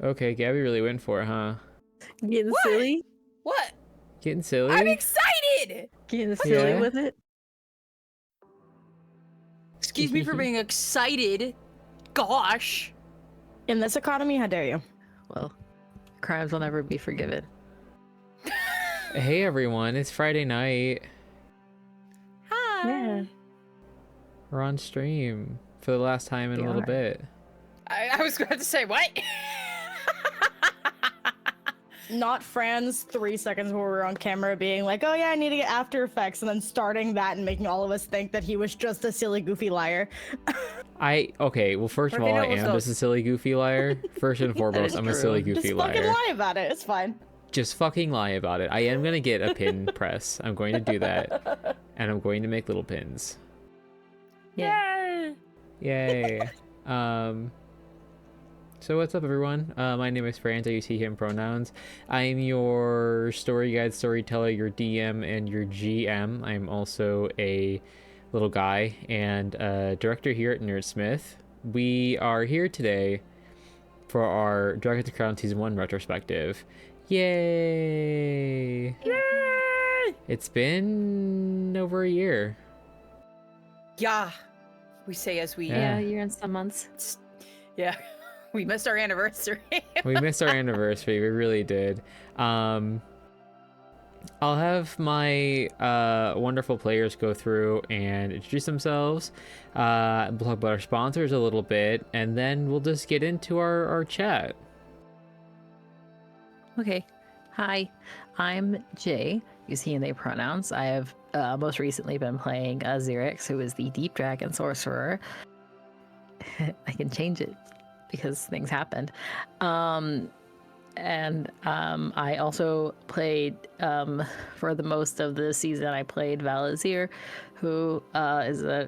Okay, Gabby really went for it, huh? Getting What? silly? What? Getting silly? I'm excited! Getting silly Yeah. with it? Excuse me for being excited. Gosh. In this economy, how dare you? Well, crimes will never be forgiven. Hey everyone, it's Friday night. Hi. Yeah. We're on stream for the last time in a little bit. I was about to say, what? Not Franz 3 seconds where we were on camera being like, oh yeah, I need to get After Effects, and then starting that and making all of us think that he was just a silly, goofy liar. Okay, well first of Okay, all, no, I let's am go. just a silly goofy liar. First and foremost, is I'm a true. silly Just goofy fucking liar. lie about it. It's fine. Just fucking lie about it. I am gonna get a pin press. I'm going to do that. And I'm going to make little pins. Yeah. Yay. So what's up everyone? My name is Franz, I use he, him pronouns. I'm your story guide, storyteller, your DM, and your GM. I'm also a little guy and director here at Nerdsmith. We are here today for our Dragon to Crown Season 1 retrospective. Yay! Yay! It's been over a year. Yeah. We say as we... Yeah, you're in some months. Yeah. We missed our anniversary. We missed our anniversary, we really did. I'll have my wonderful players go through and introduce themselves. We'll talk about our sponsors a little bit, and then we'll just get into our chat. Okay. Hi, I'm Jay. Use he and they pronouns. I have most recently been playing Xerix, who is the Deep Dragon Sorcerer. I can change it because things happened. I also played, for the most of the season, I played Valazir, who is a...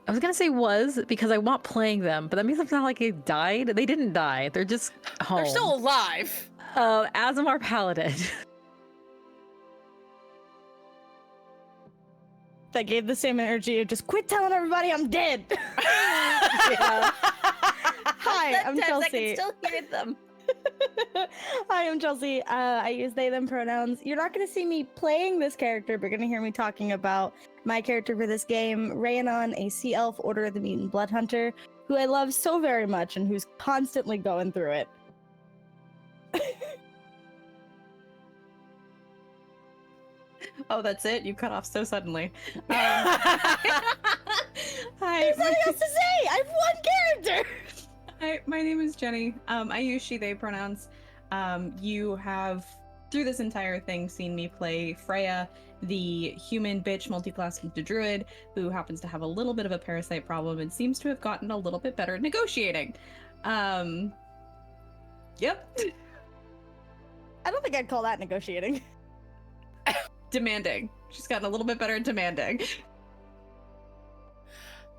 I was gonna say was, because I want playing them, but that means it's not like they died. They didn't die. They're just home. They're still alive. Azamar Paladin. That gave the same energy of just quit telling everybody I'm dead. Yeah. Hi, I'm Chelsea. I can still hear them. Hi, I'm Chelsea. I use they, them pronouns. You're not going to see me playing this character, but you're going to hear me talking about my character for this game, Rhaenon, a Sea Elf, Order of the Mutant Blood Hunter, who I love so very much and who's constantly going through it. Oh, that's it? You cut off so suddenly. Hi. There's nothing else to say! I have one character! Hi, my name is Jenny. I use she, they pronouns. You have, through this entire thing, seen me play Freya, the human bitch multi-class druid, who happens to have a little bit of a parasite problem and seems to have gotten a little bit better at negotiating. Yep. I don't think I'd call that negotiating. Demanding. She's gotten a little bit better at demanding.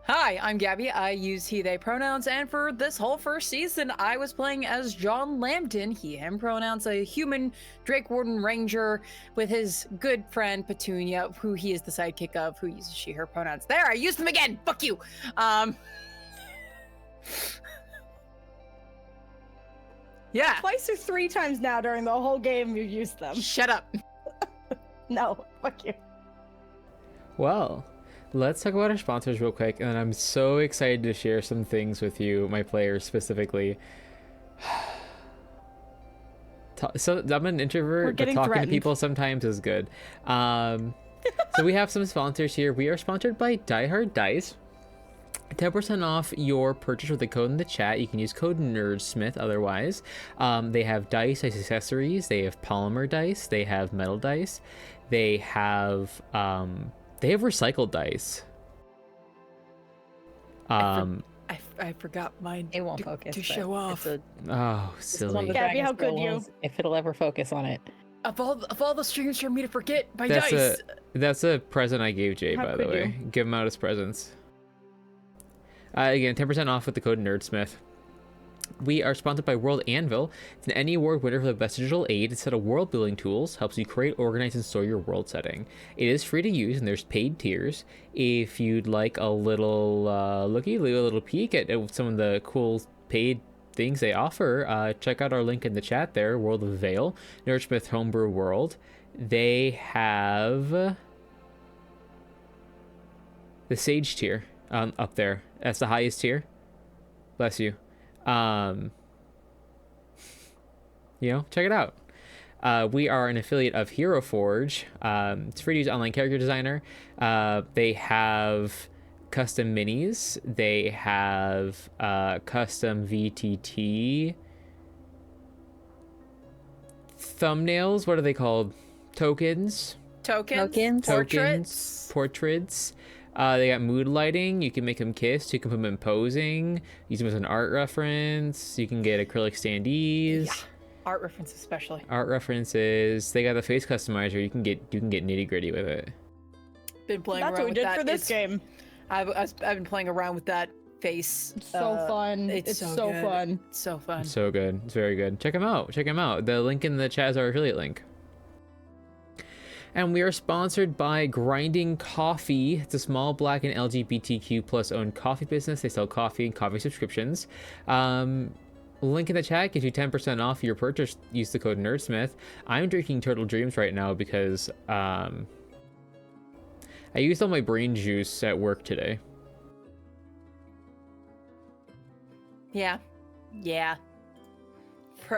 Hi, I'm Gabby. I use he, they pronouns, and for this whole first season, I was playing as John Lambton, he, him pronouns, a human Drake Warden Ranger with his good friend Petunia, who he is the sidekick of, who uses she, her pronouns. There, I used them again! Fuck you! Yeah. Twice or 3 times now during the whole game you've used them. Shut up. No, fuck you. Well, let's talk about our sponsors real quick, and I'm so excited to share some things with you, my players specifically. So I'm an introvert, but talking to people sometimes is good. So we have some sponsors here. We are sponsored by Die Hard Dice. 10% off your purchase with the code in the chat. You can use code Nerdsmith otherwise. They have dice accessories. They have polymer dice. They have metal dice. They have recycled dice. I forgot mine. It won't focus to but show off. Oh, silly. Gabby, how could you? If it'll ever focus on it. Of all the streams for me to forget my That's dice. That's a present I gave Jay, How by the could way. you? Give him out as presents. Again, 10% off with the code Nerdsmith. We are sponsored by World ANVIL. It's an Annie Award winner for the best digital aid. It's a set of world building tools, helps you create, organize, and store your world setting. It is free to use, and there's paid tiers. If you'd like a little looky, a little peek at some of the cool paid things they offer, check out our link in the chat there, World of Veil, Nerdsmith Homebrew World. They have the Sage tier up there. That's the highest tier. Bless you. Check it out. We are an affiliate of Hero Forge. It's free to use online character designer. They have custom minis. They have custom VTT thumbnails. What are they called? Tokens. Portraits. They got mood lighting. You can make them kissed. You can put them in posing. Use them as an art reference. You can get acrylic standees. Yeah. Art references especially. Art references. They got the face customizer. You can get nitty gritty with it. Been playing That's around what we with did that. for this game. I've been playing around with that face. It's so fun. It's so good. fun. It's so fun. It's so good. It's very good. Check them out. The link in the chat is our affiliate link. And we are sponsored by Grinding Coffee. It's a small Black and LGBTQ plus owned coffee business. They sell coffee and coffee subscriptions. Link in the chat gives you 10% off your purchase. Use the code Nerdsmith. I'm drinking Turtle Dreams right now because I used all my brain juice at work today. Yeah.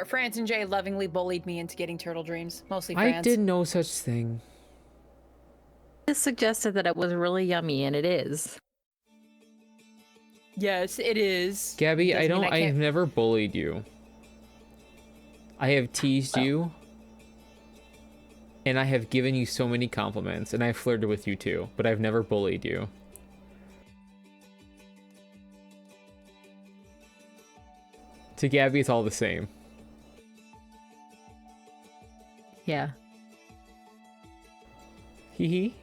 Franz and Jay lovingly bullied me into getting Turtle Dreams. Mostly Franz. I did no such thing. Just suggested that it was really yummy, and it is. Yes, it is. Gabby, I've never bullied you. I have teased you. And I have given you so many compliments, and I've flirted with you too, but I've never bullied you. To Gabby, it's all the same. Yeah. Hee hee.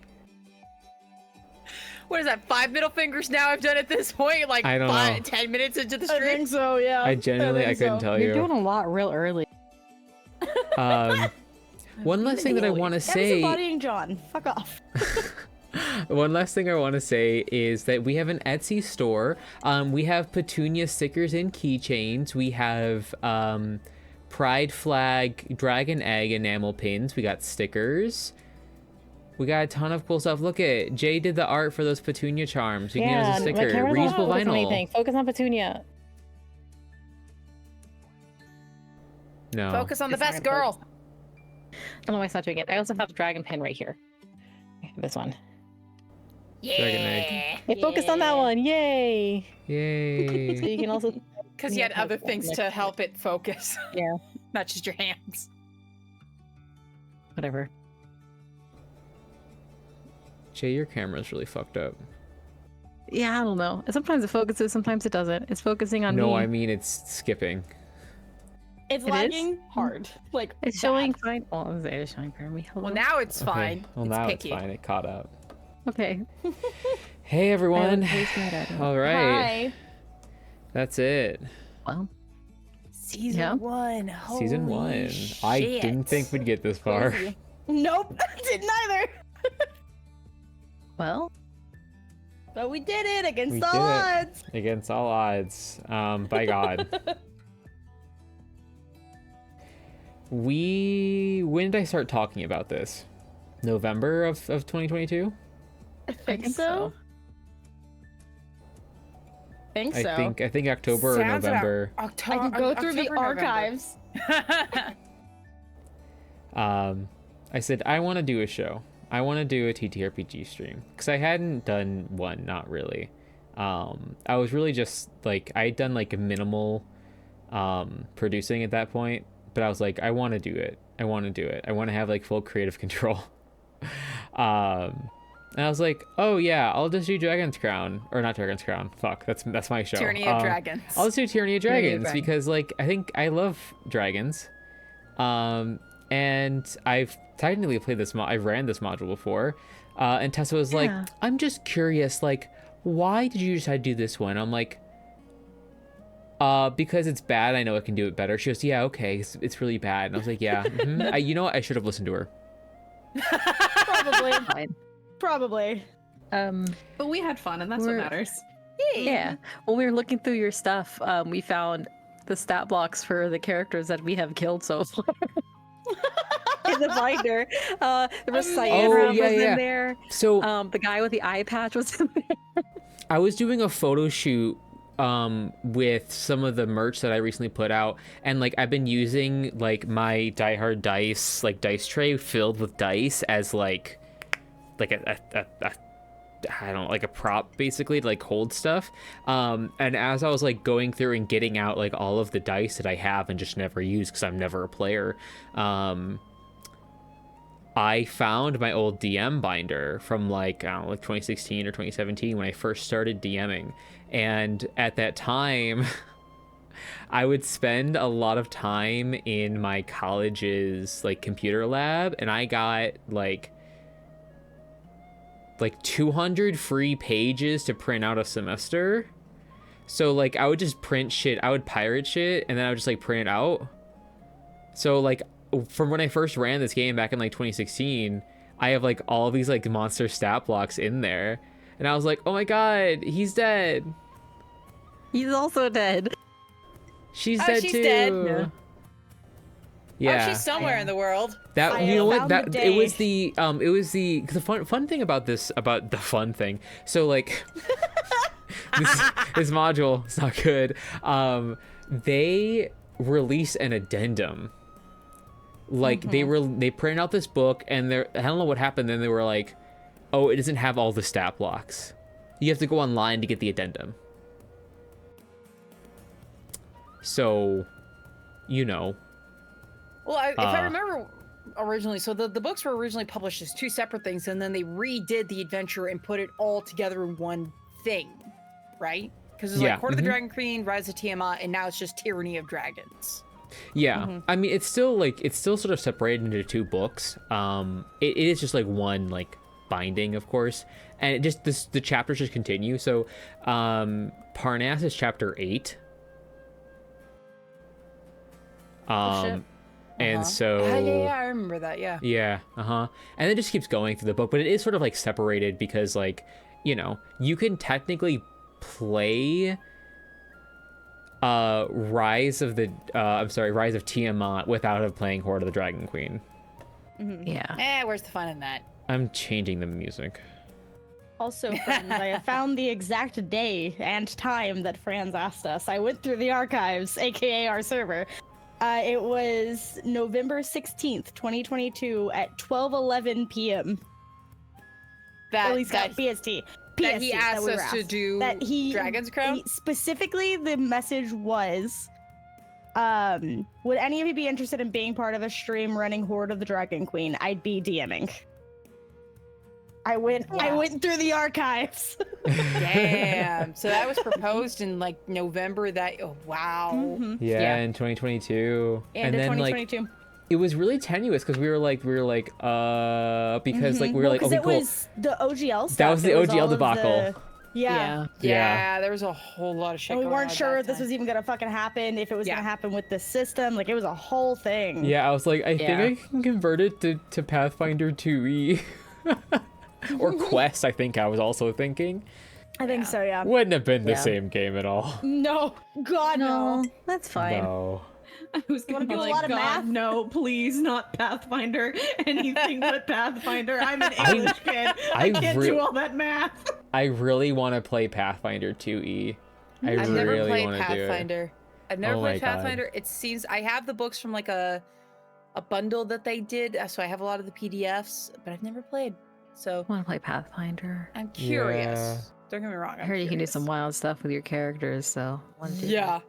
What is that, 5 middle fingers now I've done at this point? Like I don't know. 10 minutes into the I stream? think so, yeah. I couldn't tell you. You're doing a lot real early. One last thing that I want to say. Embodying John. Fuck off. One last thing I want to say is that we have an Etsy store. We have Petunia stickers and keychains. We have Pride flag, dragon egg enamel pins. We got stickers. We got a ton of cool stuff. Look at Jay did the art for those Petunia charms. You can use a sticker. Reusable vinyl. Focus on Petunia. No. Focus on the best girl. I don't know why it's not doing it. I also have a dragon pin right here. This one. Yeah. Dragon egg. I focused on that one. Yay. Yay. So you can also. Because you had other things to help it focus. Yeah. Not just your hands. Whatever. Jay, your camera's really fucked up. Yeah, I don't know. Sometimes it focuses, sometimes it doesn't. It's focusing on me. No, I mean it's skipping. It's It lagging is? hard. Like, It's showing fine. Oh, it's showing for me. Hello. Well, now it's fine. Okay. Well, it's now picky. it's fine. It caught up. Okay. Hey, everyone. All All right. hi. That's it. Well, Season 1. Season 1. I didn't think we'd get this far. Crazy. Nope. Didn't either. well. But we did it against We all did it. odds. Against all odds. By God. When did I start talking about this? November of 2022? I think so. I think October or November. I can go through the archives. I said I want to do a show. I want to do a TTRPG stream because I hadn't done one, not really. I was really just like I had done like a minimal producing at that point, but I was like I want to do it. I want to have like full creative control. And I was like, oh yeah, I'll just do Dragon's Crown. Or not Dragon's Crown. Fuck, that's my show. Tyranny of Dragons. I'll just do Tyranny of Dragons because like I think I love dragons. And I've technically played this I've ran this module before. And Tessa was like, I'm just curious, like, why did you decide to do this one? I'm like, because it's bad. I know I can do it better. She goes, yeah, okay, it's really bad. And I was like, yeah. You know what? I should have listened to her. Probably. But we had fun, and that's what matters. Yeah. When we were looking through your stuff, we found the stat blocks for the characters that we have killed so far. In the binder. There was Cyanram was in there. So the guy with the eye patch was in there. I was doing a photo shoot with some of the merch that I recently put out, and like I've been using like my Die Hard dice, like dice tray filled with dice as like a I don't know, like a prop basically to like hold stuff. And as I was like going through and getting out like all of the dice that I have and just never use because I'm never a player, I found my old DM binder from like, I don't know, like 2016 or 2017 when I first started DMing. And at that time, I would spend a lot of time in my college's like computer lab, and I got like 200 free pages to print out a semester. So like I would just print shit, I would pirate shit, and then I would just like print it out. So like from when I first ran this game back in like 2016, I have like all of these like monster stat blocks in there, and I was like, oh my god, he's dead. He's also dead. She's dead she's too. Dead. Yeah. Oh, she's somewhere in the world. That you know what that it was the fun thing about this, about the fun thing. So like this module, it's not good. They released an addendum. Like they printed out this book, and I don't know what happened. Then they were like, oh, it doesn't have all the stat blocks. You have to go online to get the addendum. So, you know. Well, if I remember originally, so the books were originally published as two separate things, and then they redid the adventure and put it all together in one thing, right? Because it's like Court of the Dragon Queen, Rise of Tiamat, and now it's just Tyranny of Dragons. Yeah, I mean, it's still sort of separated into two books. It is just like one like binding, of course, and it just the chapters just continue. So, Parnass is chapter 8. And so yeah, I remember that. Yeah, and it just keeps going through the book, but it is sort of like separated because, like, you know, you can technically play Rise of Tiamat without playing Horde of the Dragon Queen. Yeah. Where's the fun in that? I'm changing the music. Also, Franz, I have found the exact day and time that Franz asked us. I went through the archives, aka our server. It was November 16th, 2022 at 12:11 p.m. At least got PST. That he asked us to do Dragon's Crown? Specifically, the message was, would any of you be interested in being part of a stream running Horde of the Dragon Queen? I'd be DMing. I went through the archives. Damn. So that was proposed in like November. Wow. Yeah, in 2022. And then 2022. Like, it was really tenuous because we were like because like we were like, okay, it cool. was the OGL stuff. That was the OGL debacle. Yeah, there was a whole lot of shit. And we weren't sure if this was even gonna fucking happen, if it was gonna happen with the system. Like, it was a whole thing. Yeah, I was like, I think I can convert it to Pathfinder 2e. Or Quest, I think I was also thinking. I think so, yeah. Wouldn't have been the same game at all. No. God, no. That's fine. No. I was gonna be like, God, no, please, not Pathfinder. Anything but Pathfinder. I'm an English kid. I can't do all that math. I really want to play Pathfinder 2e. I've never played Pathfinder. I've never played Pathfinder. God. It seems I have the books from like a bundle that they did, so I have a lot of the PDFs, but I've never played. So I want to play Pathfinder. I'm curious. Yeah. Don't get me wrong. I heard you can do some wild stuff with your characters, so I want to do that.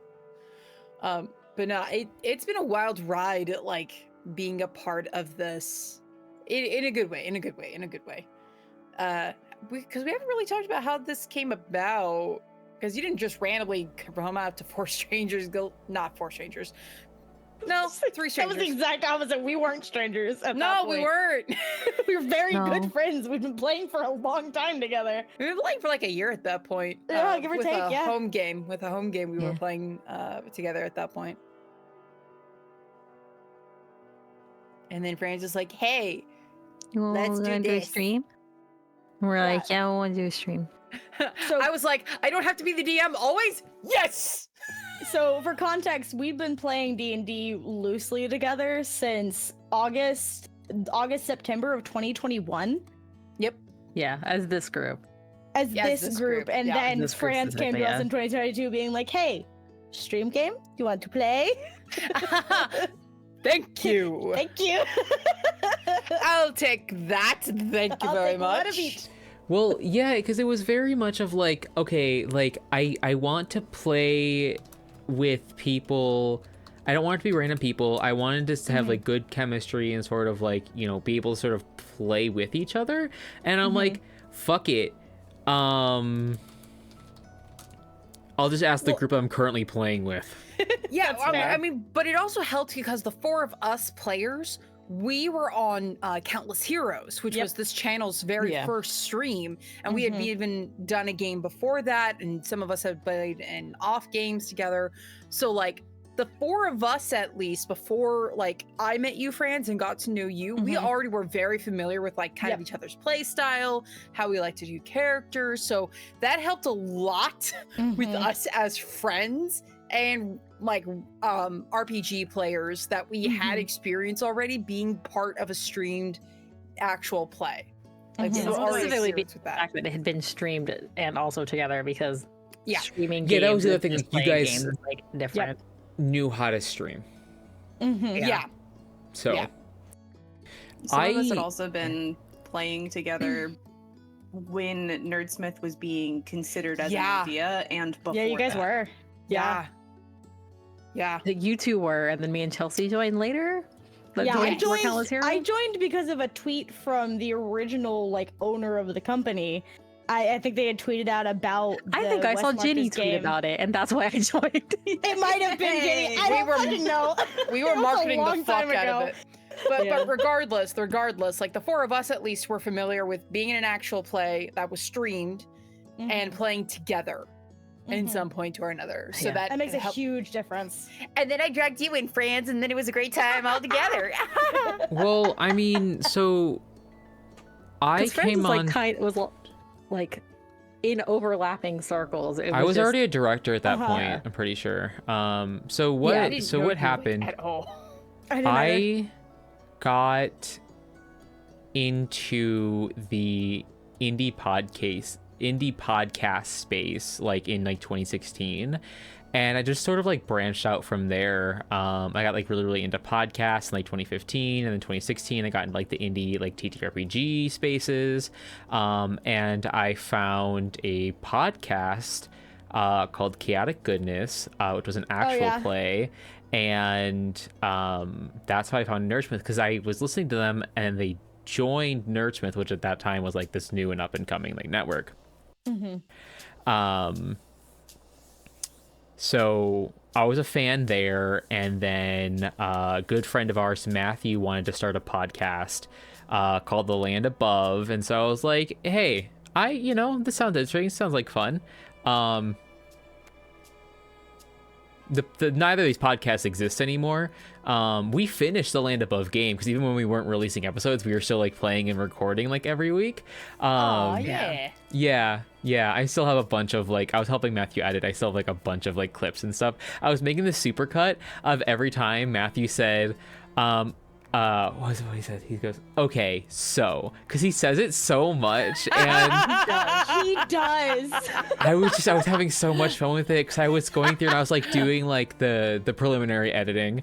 But no, it's been a wild ride, like being a part of this in a good way. Because we haven't really talked about how this came about. Because you didn't just randomly come out to 4 strangers. Not 4 strangers. No, 3 strangers. That was the exact opposite. We weren't strangers at that point. No, we weren't. We were very good friends. We've been playing for a long time together. We've been playing for like a year at that point. Yeah, give or take, With a home game, we were playing together at that point. And then Franz is like, hey, let's do a stream? We're like, we want to do a stream. So I was like, I don't have to be the DM always? Yes! So for context, we've been playing D&D loosely together since August, September of 2021. Yep. Yeah, as this group. As this group. And then This group Franz came to us in 2022 being like, hey, stream game, you want to play? Thank you. Thank you. I'll take that. Thank you very much. One of each. Well, yeah, because it was very much of like, okay, like I want to play with people. I don't want it to be random people. I wanted us to have like good chemistry and sort of like, you know, be able to sort of play with each other. And I'm like, fuck it. I'll just ask the group I'm currently playing with. Yeah, I mean, but it also helped because the four of us players, we were on Countless Heroes, which was this channel's very first stream, and we had even done a game before that, and some of us had played in off games together. So like the four of us, at least before like I met you, Franz, and got to know you, we already were very familiar with like kind of each other's play style, how we like to do characters. So that helped a lot with us as friends and like RPG players that we had experience already being part of a streamed actual play. Like we were already Specifically experienced with the fact that it had been streamed and also together, because streaming Yeah, games that was the other thing. and You playing guys games is, like, different. knew how to stream. Yeah. So Some of us had also been playing together when Nerdsmith was being considered as an idea, and before Yeah, you guys that. were. Yeah. Like, you two were, and then me and Chelsea joined later. Yeah, I joined because of a tweet from the original like owner of the company. I think they had tweeted out about. I think I saw Ginny tweet about it, and that's why I joined. It might have been Ginny. I don't fucking know. We were marketing the fuck out of it. But regardless, like the four of us at least were familiar with being in an actual play that was streamed and playing together in some point or another. So that makes a huge difference. And then I dragged you in, Franz, and then it was a great time all together. Well, I mean, so I came on. Like in overlapping circles. I was already a director at that point, I'm pretty sure. So what happened? At all. I got into the indie podcast space like in like 2016, and I just sort of like branched out from there. I got like really into podcasts in like 2015, and then 2016 I got into like the indie like TTRPG spaces, and I found a podcast called Chaotic Goodness, which was an actual play. And that's how I found Nerdsmith, because I was listening to them and they joined Nerdsmith, which at that time was like this new and up and coming like network. So I was a fan there, and then a good friend of ours, Matthew, wanted to start a podcast called The Land Above, and so I was like, hey, this sounds interesting, sounds like fun. Neither of these podcasts exist anymore. We finished the Land Above game, because even when we weren't releasing episodes, we were still like playing and recording like every week. Yeah, I still have a bunch of like, I was helping Matthew edit. I still have like a bunch of like clips and stuff. I was making the supercut of every time Matthew said, what was it, what he said? He goes, okay, so, because he says it so much, and he does. I was having so much fun with it, because I was going through and I was like doing like the preliminary editing.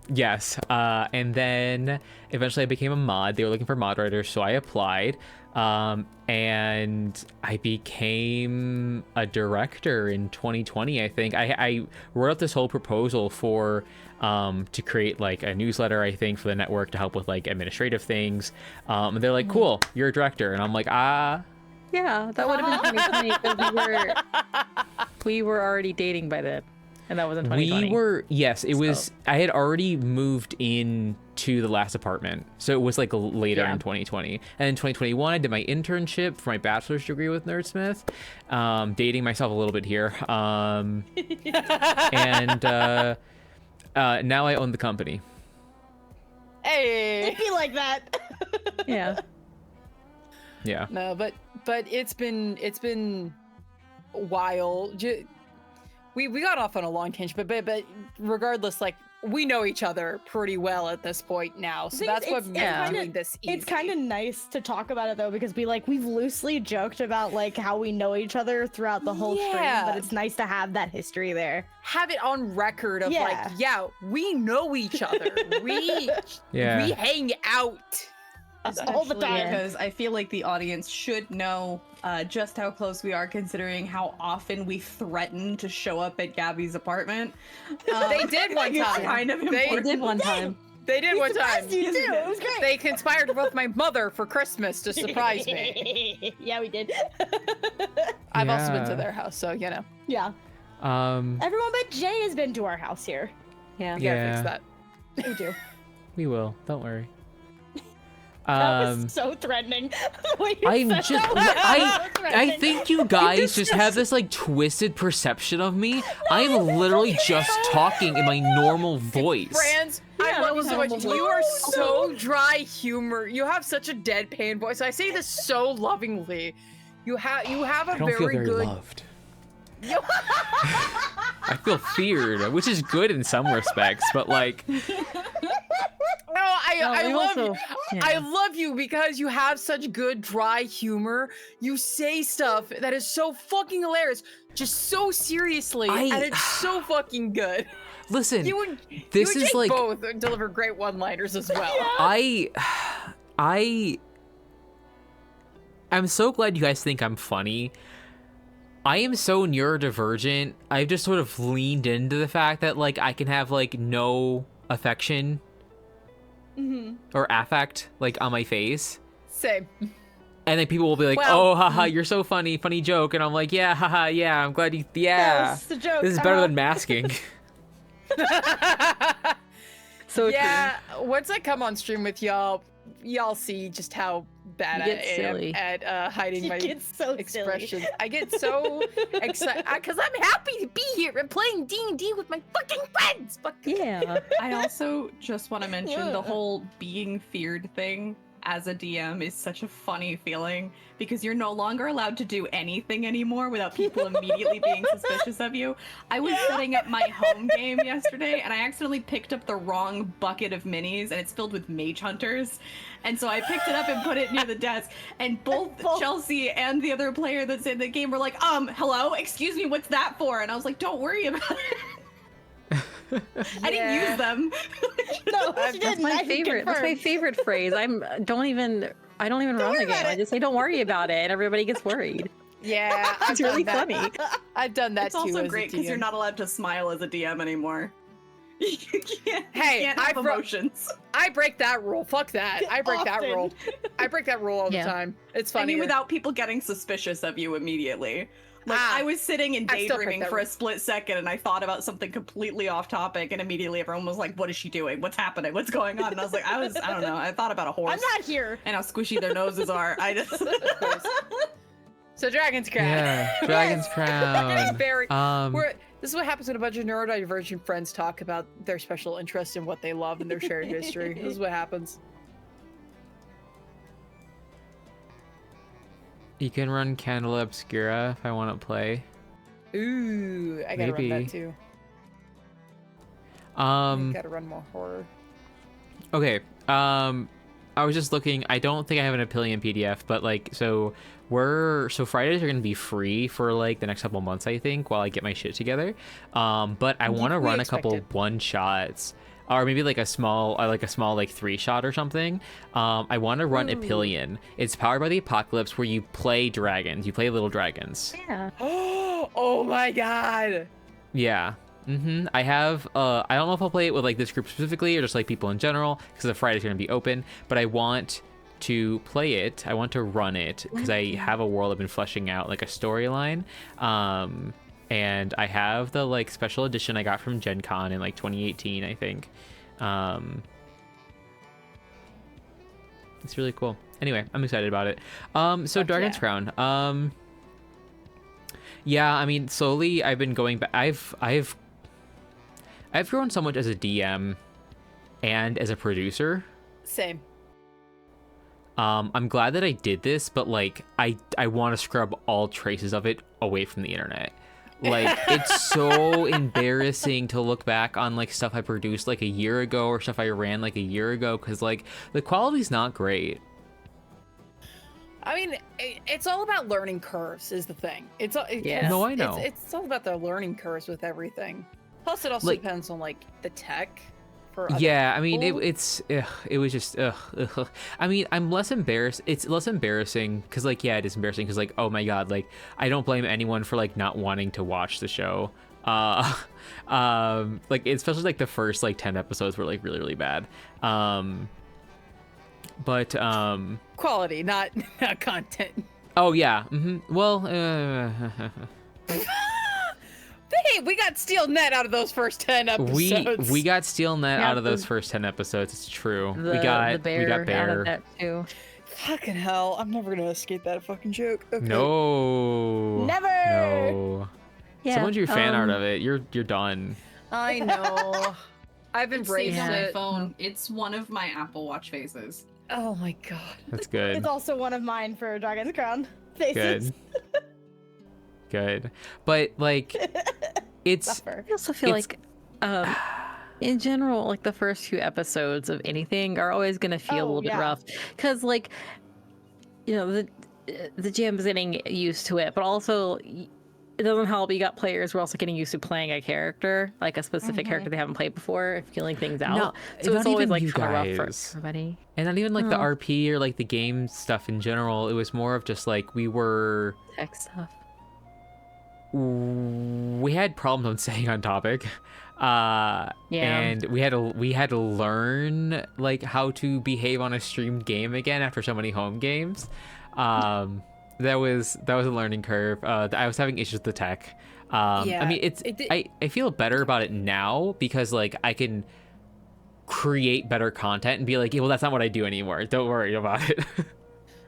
Yes, and then eventually I became a mod. They were looking for mod writers, so I applied, and I became a director in 2020. I think I wrote up this whole proposal for to create like a newsletter, I think, for the network to help with like administrative things, and they're like, cool, you're a director, and I'm like, yeah, that would have been 2020, because we were already dating by then. And that was in 2020. We were, yes, it was, I had already moved into the last apartment. So it was like later in 2020. And in 2021, I did my internship for my bachelor's degree with Nerdsmith. Dating myself a little bit here. And now I own the company. Hey! It'd be like that. Yeah. Yeah. No, but it's been while. We got off on a long tangent, but regardless, like, we know each other pretty well at this point now, so that's what made doing this easy. It's kind of nice to talk about it though, because we've loosely joked about like how we know each other throughout the whole stream, but it's nice to have that history there. Have it on record of we know each other. we hang out. All the time. Because I feel like the audience should know just how close we are, considering how often we threaten to show up at Gabby's apartment. They did one time. Kind of They did one time. They did one time. You too. It was great. They conspired with my mother for Christmas to surprise me. Yeah, we did. I've also been to their house, so you know. Yeah. Everyone but Jay has been to our house here. Yeah. We gotta fix that. We do. We will. Don't worry. That was so threatening. I think you guys just have this like twisted perception of me. I'm literally just talking in my normal voice. Franz, I love you so much. You are so dry humor. You have such a deadpan voice. I say this so lovingly. You have a very good. Loved. I feel feared, which is good in some respects, but like. No, I love you. Yeah. I love you because you have such good dry humor. You say stuff that is so fucking hilarious, just so seriously, and it's so fucking good. Listen, you and Jake like both deliver great one-liners as well. I'm so glad you guys think I'm funny. I am so neurodivergent. I've just sort of leaned into the fact that like I can have like no affection. Or affect like on my face. Same. And then people will be like, "Oh, haha, you're so funny, funny joke," and I'm like, "Yeah, haha, yeah, I'm glad you, yeah, the joke. This is better than masking." So yeah, true. Once I come on stream with y'all see just how bad I am at hiding my expressions. Silly. I get so excited because I'm happy to be here and playing D&D with my fucking friends. Yeah. I also just want to mention the whole being feared thing as a DM is such a funny feeling because you're no longer allowed to do anything anymore without people immediately being suspicious of you. I was setting up my home game yesterday and I accidentally picked up the wrong bucket of minis and it's filled with mage hunters. And so I picked it up and put it near the desk and both Chelsea and the other player that's in the game were like, hello, excuse me, what's that for? And I was like, don't worry about it. I didn't use them. No, that's my favorite. That's my favorite phrase. I don't even run the game. I just say, "Don't worry about it," and everybody gets worried. Yeah, it's really funny. I've done that it's too. It's also great because you're not allowed to smile as a DM anymore. You can't have emotions. I break that rule. Fuck that. I break that rule. I break that rule all the time. It's funny. I mean, without people getting suspicious of you immediately. Like, I was sitting and daydreaming for a split second and I thought about something completely off topic and immediately everyone was like, what is she doing? What's happening? What's going on? And I was like, I don't know. I thought about a horse. I'm not here. And how squishy their noses are. I just... So Dragon's Crown. Yeah, Dragon's Crown. This is what happens when a bunch of neurodivergent friends talk about their special interests and what they love and their shared history. This is what happens. You can run Candle Obscura if I want to play. Ooh, I gotta run that too. I gotta run more horror. Okay. I was just looking. I don't think I have an Apillion PDF, but like, so Fridays are gonna be free for like the next couple months, I think, while I get my shit together. But I want to run a couple one shots. Or maybe like a small 3-shot or something. I want to run Apillion. It's powered by the Apocalypse, where you play dragons. You play little dragons. Yeah. Oh my god. Yeah. I have. I don't know if I'll play it with like this group specifically or just like people in general, because the Friday's gonna be open. But I want to play it. I want to run it because I have a world I've been fleshing out, like a storyline. And I have the like special edition I got from Gen Con in like 2018, I think. It's really cool. Anyway, I'm excited about it. So Dragon's Crown. Yeah, I mean, slowly I've been going back. I've grown so much as a DM and as a producer. Same. I'm glad that I did this, but like I want to scrub all traces of it away from the internet. Like, it's so embarrassing to look back on like stuff I produced like a year ago or stuff I ran like a year ago, because like the quality's not great. I mean, it's all about learning curves is the thing. No, I know. It's all about the learning curves with everything. Plus, it also depends on like the tech. I mean, it was just I mean, I'm less embarrassed. It's less embarrassing because like, yeah, it is embarrassing because like, oh my god, like I don't blame anyone for like not wanting to watch the show. Like especially like the first like 10 episodes were like really, really bad. But quality, not content. Oh yeah. Well, hey, we got Steel Net out of those first 10 episodes. We got Steel Net out of those first 10 episodes. It's true. We got Bear out of that too. Fucking hell, I'm never gonna escape that fucking joke. Okay. No. Never. No. Yeah, Someone drew fan art of it. You're done. I know. I've embraced on my it. phone. It's one of my Apple Watch faces. Oh my god. That's good. It's also one of mine for Dragon's Crown faces. Good. But like it's I also feel like in general, like the first few episodes of anything are always gonna feel a little bit rough. Cause like, you know, the GM's getting used to it, but also it doesn't help. You got players who are also getting used to playing a character, like a specific character they haven't played before, feeling things out. No, so it's always like kind of rough for everybody. And not even like the RP or like the game stuff in general. It was more of just like we were tech stuff. We had problems on staying on topic. And we had to learn like how to behave on a streamed game again after so many home games. That was a learning curve. I was having issues with the tech. I mean, I feel better about it now because like I can create better content and be like, yeah, well, that's not what I do anymore. Don't worry about it.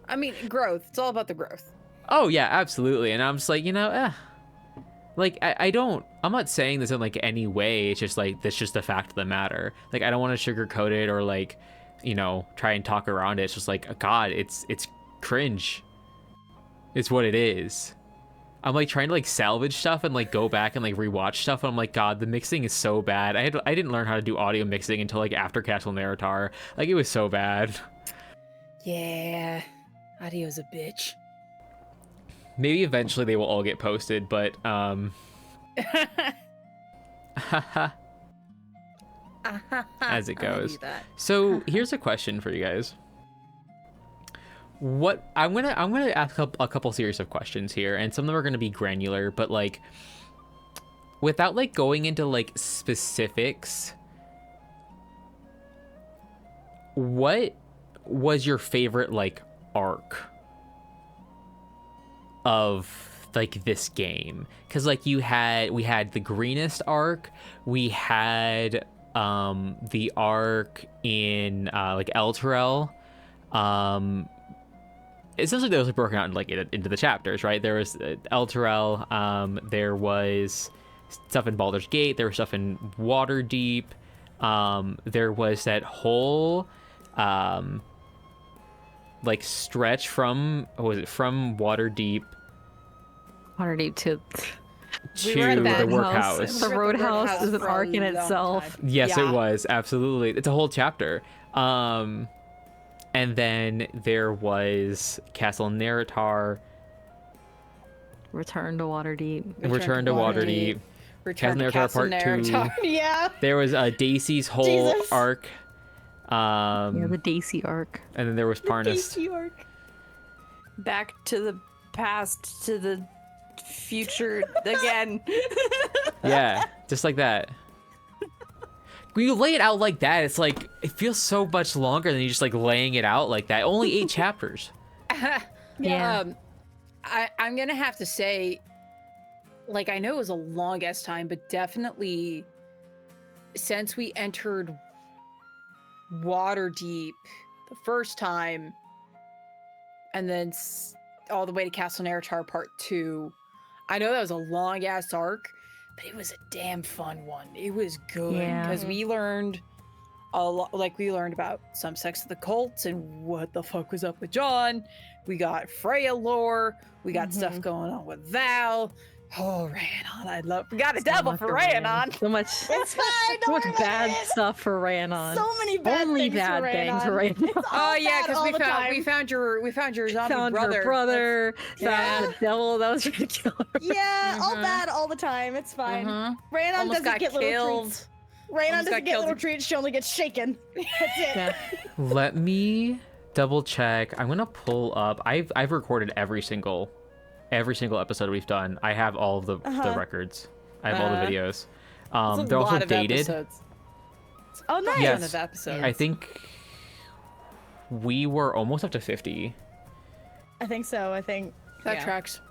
I mean, growth. It's all about the growth. Oh yeah, absolutely. And I'm just like, like I'm not saying this in like any way. It's just like that's just the fact of the matter. Like I don't want to sugarcoat it or like, try and talk around it. It's just like, God, it's cringe. It's what it is. I'm like trying to like salvage stuff and like go back and like rewatch stuff. And I'm like, God, the mixing is so bad. I didn't learn how to do audio mixing until like after Castle Neratar. Like it was so bad. Yeah, audio's a bitch. Maybe eventually they will all get posted, but as it goes. So here's a question for you guys. What I'm gonna ask a couple series of questions here, and some of them are gonna be granular, but like without like going into like specifics, what was your favorite like arc of like this game? Because like we had the greenest arc, we had the arc in like Elturel. Essentially those are broken out into the chapters, right? There was Elturel, there was stuff in Baldur's Gate, there was stuff in Waterdeep, there was that whole like stretch from Waterdeep to the workhouse. The roadhouse is an arc in itself. Yes, it was, absolutely. It's a whole chapter. And then there was Castle Neratar. Return to Waterdeep. Return to Waterdeep. Return to Castle Neratar Part 2. Yeah. There was Dacey's whole arc. The Dacey arc. And then there was Parnas. Dacey arc. Back to the past, to the future again. Yeah, just like that. When you lay it out like that, it's like it feels so much longer than you just like laying it out like that. Only 8 chapters. Yeah. I'm gonna have to say, like, I know it was a long ass time, but definitely since we entered Waterdeep the first time, and then all the way to Castle Neratar Part 2, I know that was a long ass arc, but it was a damn fun one. It was good because we learned like we learned about some sects of the cults and what the fuck was up with John. We got Freya lore. We got stuff going on with Val. Oh, Rhiannon, we got a devil for Rhiannon. So much, It's fine. so much don't worry bad about it. stuff for Rhiannon. So many bad Only things bad for things for Rhiannon. Rhiannon. It's all Oh yeah, bad because all the time. we found your zombie Found brother. her brother. Yeah. Found the devil that was trying to kill her. Yeah, all bad all the time. It's fine. Rhiannon Almost doesn't got get little killed. treats. Rhiannon Almost doesn't got get killed. little treats. She only gets shaken. That's it. Yeah. Let me double check. I'm gonna pull up. I've recorded every single episode we've done. I have all of the records. I have all the videos. They're also dated. Episodes. Oh, nice. Yes. Ton of episodes. I think we were almost up to 50. I think so. I think. That tracks.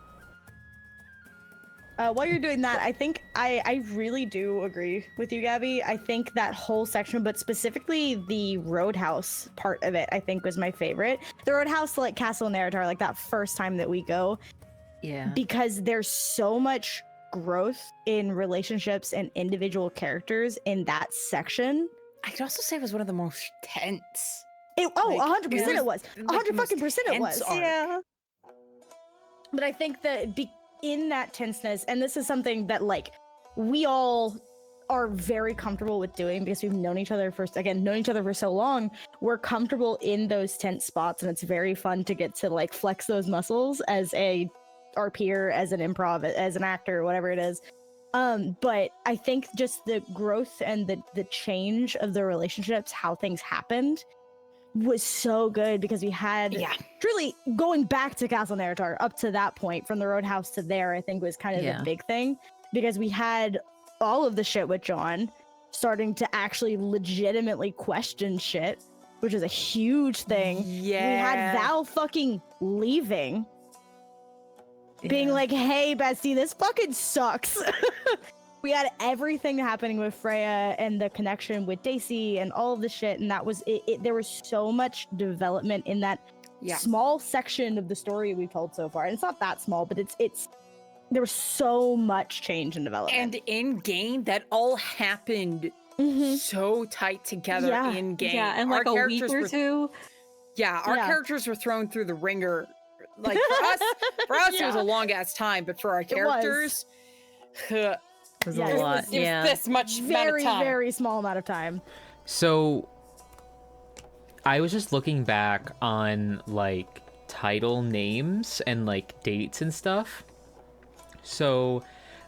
While you're doing that, I think I really do agree with you, Gabby. I think that whole section, but specifically the Roadhouse part of it, I think was my favorite. The Roadhouse, like Castle Narratar, like that first time that we go. Yeah. Because there's so much growth in relationships and individual characters in that section. I could also say it was one of the most tense. Like, 100% it was. like the 100% most it was. tense arc. Yeah. But I think that in that tenseness, and this is something that like we all are very comfortable with doing because we've known each other for so long. We're comfortable in those tense spots, and it's very fun to get to like flex those muscles as a RPer, as an improv, as an actor, whatever it is. But I think just the growth and the change of the relationships, how things happened, was so good because we had truly going back to Castle Narratar up to that point, from the Roadhouse to there, I think was kind of the big thing, because we had all of the shit with John starting to actually legitimately question shit, which is a huge thing. Yeah. We had Val fucking leaving, being like, hey, Betsy, this fucking sucks. We had everything happening with Freya and the connection with Daisy and all of the shit, and that was it. There was so much development in that small section of the story we've told so far. And it's not that small, but it's there was so much change and development. And in game, that all happened so tight together in game. Yeah, and like a week or two. Yeah, our characters were thrown through the ringer. Like for us, it was a long ass time, but for our characters, it was a lot. It was this much amount of time. Very small amount of time. So I was just looking back on like title names and like dates and stuff. So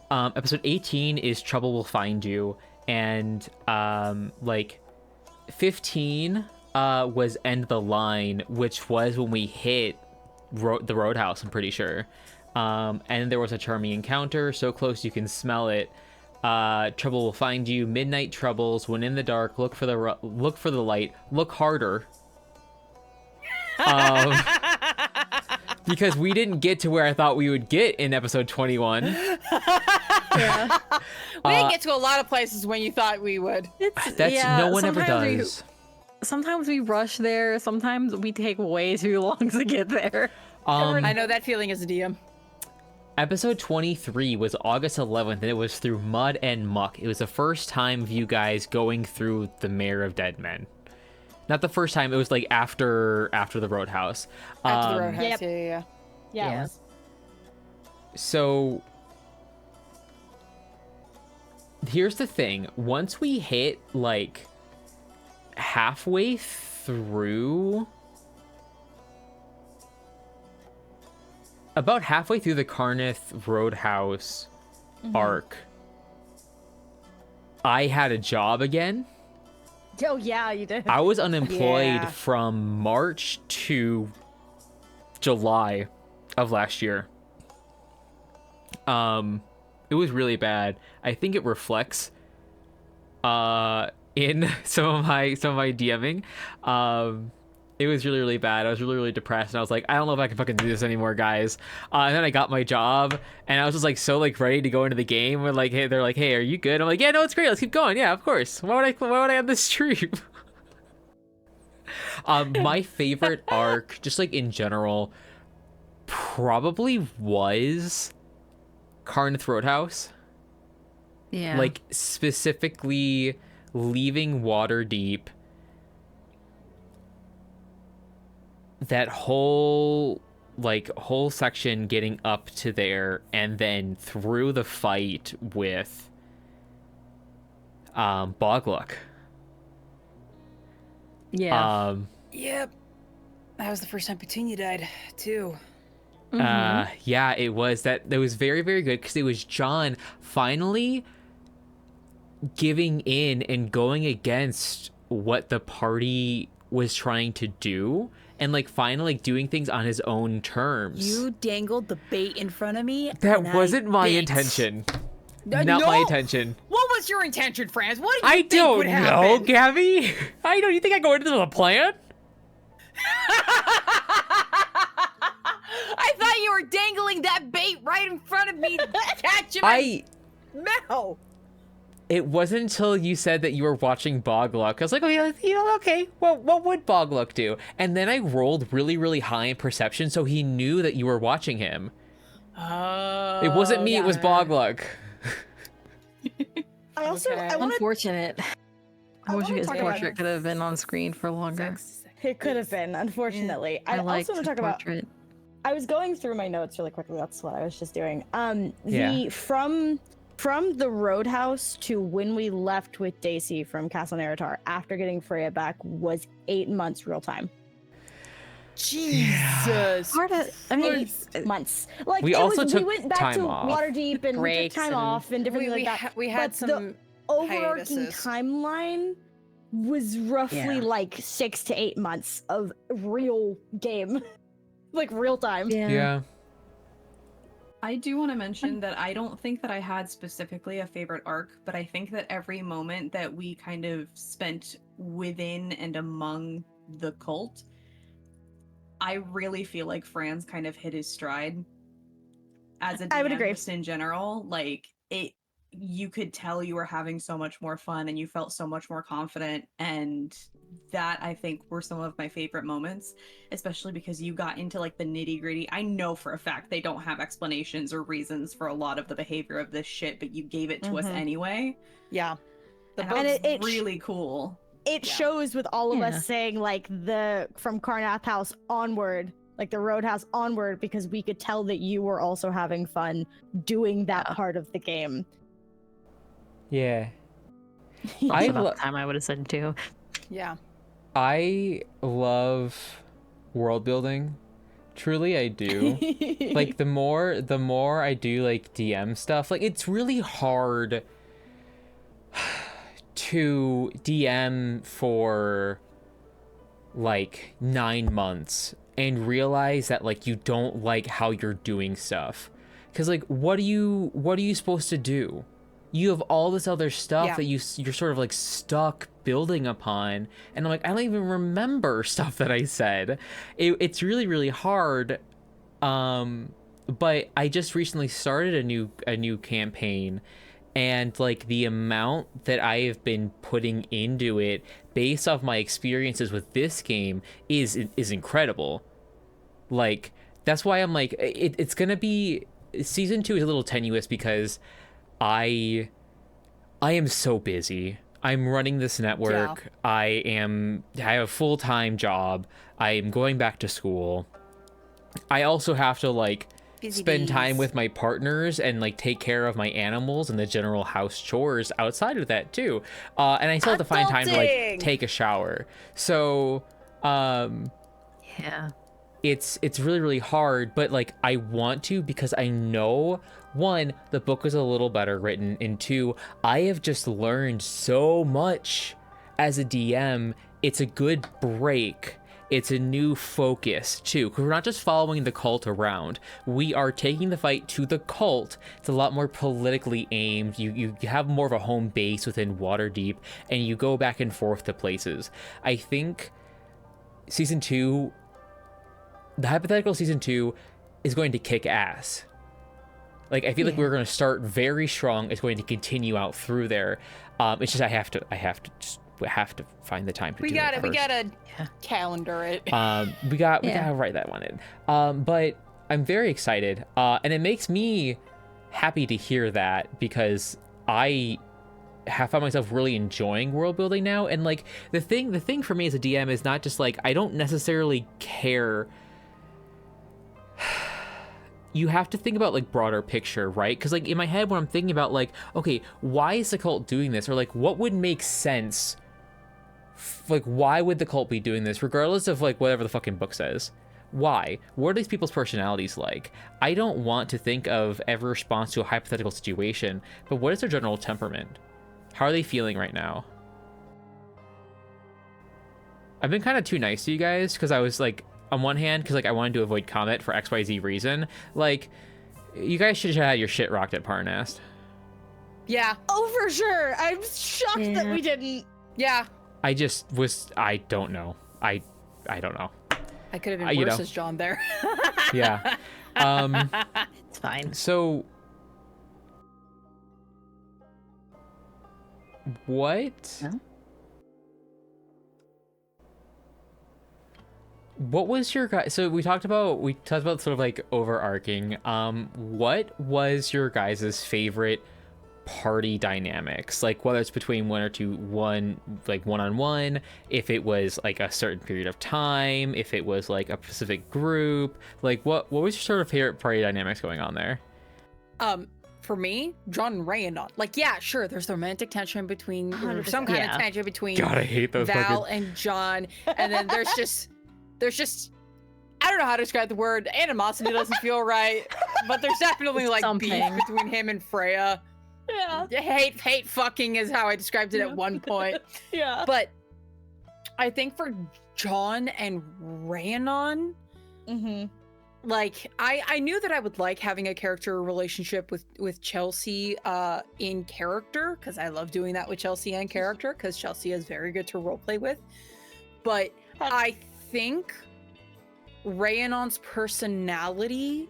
episode 18 is Trouble Will Find You, and like 15 was End the Line, which was when we hit the Roadhouse, I'm pretty sure. And there was a Charming Encounter, So Close You Can Smell It. Trouble Will Find You, Midnight Troubles, When in the Dark, Look for the Light, Look Harder. Because we didn't get to where I thought we would get in episode 21. We didn't get to a lot of places when you thought we would. No one ever does. Sometimes we rush there. Sometimes we take way too long to get there. I know that feeling as a DM. Episode 23 was August 11th, and it was through mud and muck. It was the first time of you guys going through the Mayor of Dead Men. Not the first time, it was like after the Roadhouse. After the Roadhouse, yeah. So here's the thing. Once we hit like halfway through, about halfway through the Carnith Roadhouse arc, I had a job again. Oh yeah, you did. I was unemployed from March to July of last year. It was really bad. I think it reflects in some of my DMing. It was really, really bad. I was really, really depressed, and I was like, I don't know if I can fucking do this anymore, guys. And then I got my job, and I was just like so like ready to go into the game. And like, hey, they're like, hey, are you good? I'm like, yeah, no, it's great. Let's keep going. Yeah, of course. Why would I have this stream? My favorite arc, just like in general, probably was Carnith Roadhouse. Yeah. Like specifically leaving Waterdeep that whole section getting up to there and then through the fight with Bogluck. Yeah. Yep. That was the first time Petunia died, too. Yeah, it was. That was very, very good because it was John finally giving in and going against what the party was trying to do and like finally doing things on his own terms. You dangled the bait in front of me. That wasn't my intention. Not my intention. What was your intention, Franz? What did you think don't would know, happen? Gabby. I don't. You think I go into the plan? I thought you were dangling that bait right in front of me to catch him. No. It wasn't until you said that you were watching Bogluck. I was like, oh yeah, okay. Well, what would Bogluck do? And then I rolled really, really high in perception, so he knew that you were watching him. Oh. It wasn't me. It was Bogluck. Unfortunate. I wish his portrait could have been on screen for longer. It could have been, unfortunately. I also want to talk about. portrait. I was going through my notes really quickly. That's what I was just doing. From the Roadhouse to when we left with Daisy from Castle Naratar after getting Freya back was 8 months real time. Jesus. I mean, 8 months. Like we went back to off. Waterdeep and we took time off and different things like that. We had but some the overarching hiatuses. timeline was roughly like 6 to 8 months of real game. Like real time. Yeah. I do want to mention that I don't think that I had specifically a favorite arc, but I think that every moment that we kind of spent within and among the cult, I really feel like Franz kind of hit his stride as a DM. I would agree. Just in general. Like, you could tell you were having so much more fun and you felt so much more confident, and that I think were some of my favorite moments, especially because you got into like the nitty gritty. I know for a fact they don't have explanations or reasons for a lot of the behavior of this shit, but you gave it to us anyway. Yeah. And it's really cool. It shows with all of us saying like from Carnath House onward, like the Roadhouse onward, because we could tell that you were also having fun doing that part of the game. Yeah. That's about the time I would have said too. Yeah. I love world building. Truly I do. Like the more I do like DM stuff, like it's really hard to DM for like 9 months and realize that like you don't like how you're doing stuff. Cuz like what are you supposed to do? You have all this other stuff that you're sort of like stuck building upon, and I'm like, I don't even remember stuff that I said. It's really, really hard. But I just recently started a new campaign, and like the amount that I have been putting into it based off my experiences with this game is incredible. Like that's why I'm like it's gonna be season 2 is a little tenuous because I am so busy. I'm running this network. Yeah. I have a full-time job. I am going back to school. I also have to like spend time with my partners and like take care of my animals and the general house chores outside of that too. And I still have to find time to like take a shower. So yeah. It's really, really hard, but like I want to because I know 1, the book was a little better written, and 2, I have just learned so much as a DM. It's a good break. It's a new focus too, because we're not just following the cult around. We are taking the fight to the cult. It's a lot more politically aimed. You have more of a home base within Waterdeep, and you go back and forth to places. I think season 2, the hypothetical season 2, is going to kick ass. Like I feel like we're going to start very strong. It's going to continue out through there. It's just I have to find the time to do it first. We gotta calendar it. We gotta write that one in. But I'm very excited, and it makes me happy to hear that because I have found myself really enjoying world building now. And like the thing for me as a DM is not just like I don't necessarily care. You have to think about like broader picture, right? Because like in my head when I'm thinking about like, okay, why is the cult doing this, or like what would make sense, like why would the cult be doing this regardless of like whatever the fucking book says? Why? What are these people's personalities like? I don't want to think of every response to a hypothetical situation, but what is their general temperament? How are they feeling right now? I've been kind of too nice to you guys because I was like, on one hand, because like I wanted to avoid comment for XYZ reason, like you guys should have had your shit rocked at Parnast. Yeah. Oh, for sure. I'm shocked that we didn't. Yeah. I don't know. I don't know. I could have been worse as John there. Yeah. It's fine. So what? Huh? What was your guys? So we talked about sort of like overarching. What was your guys' favorite party dynamics? Like whether it's between one-on-one, if it was like a certain period of time, if it was like a specific group, like what was your sort of favorite party dynamics going on there? For me, John and Rayandon. Like, yeah, sure, there's the romantic tension between, or some kind of tension between God, I hate those Val and John, and then there's just I don't know how to describe the word. Animosity doesn't feel right, but there's definitely like beef between him and Freya. Yeah. Hate fucking is how I described it at one point. Yeah. But I think for John and Rayandon, like I knew that I would like having a character relationship with Chelsea in character, because I love doing that with Chelsea in character, because Chelsea is very good to roleplay with. But I think Rayandon's personality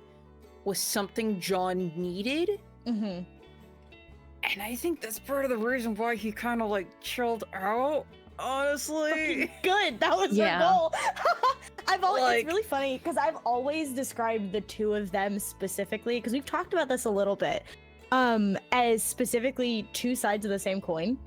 was something John needed. And I think that's part of the reason why he kind of like chilled out, honestly. Good. That was their goal. I've always, Like- it's really funny because I've always described the two of them specifically, because we've talked about this a little bit, as specifically two sides of the same coin.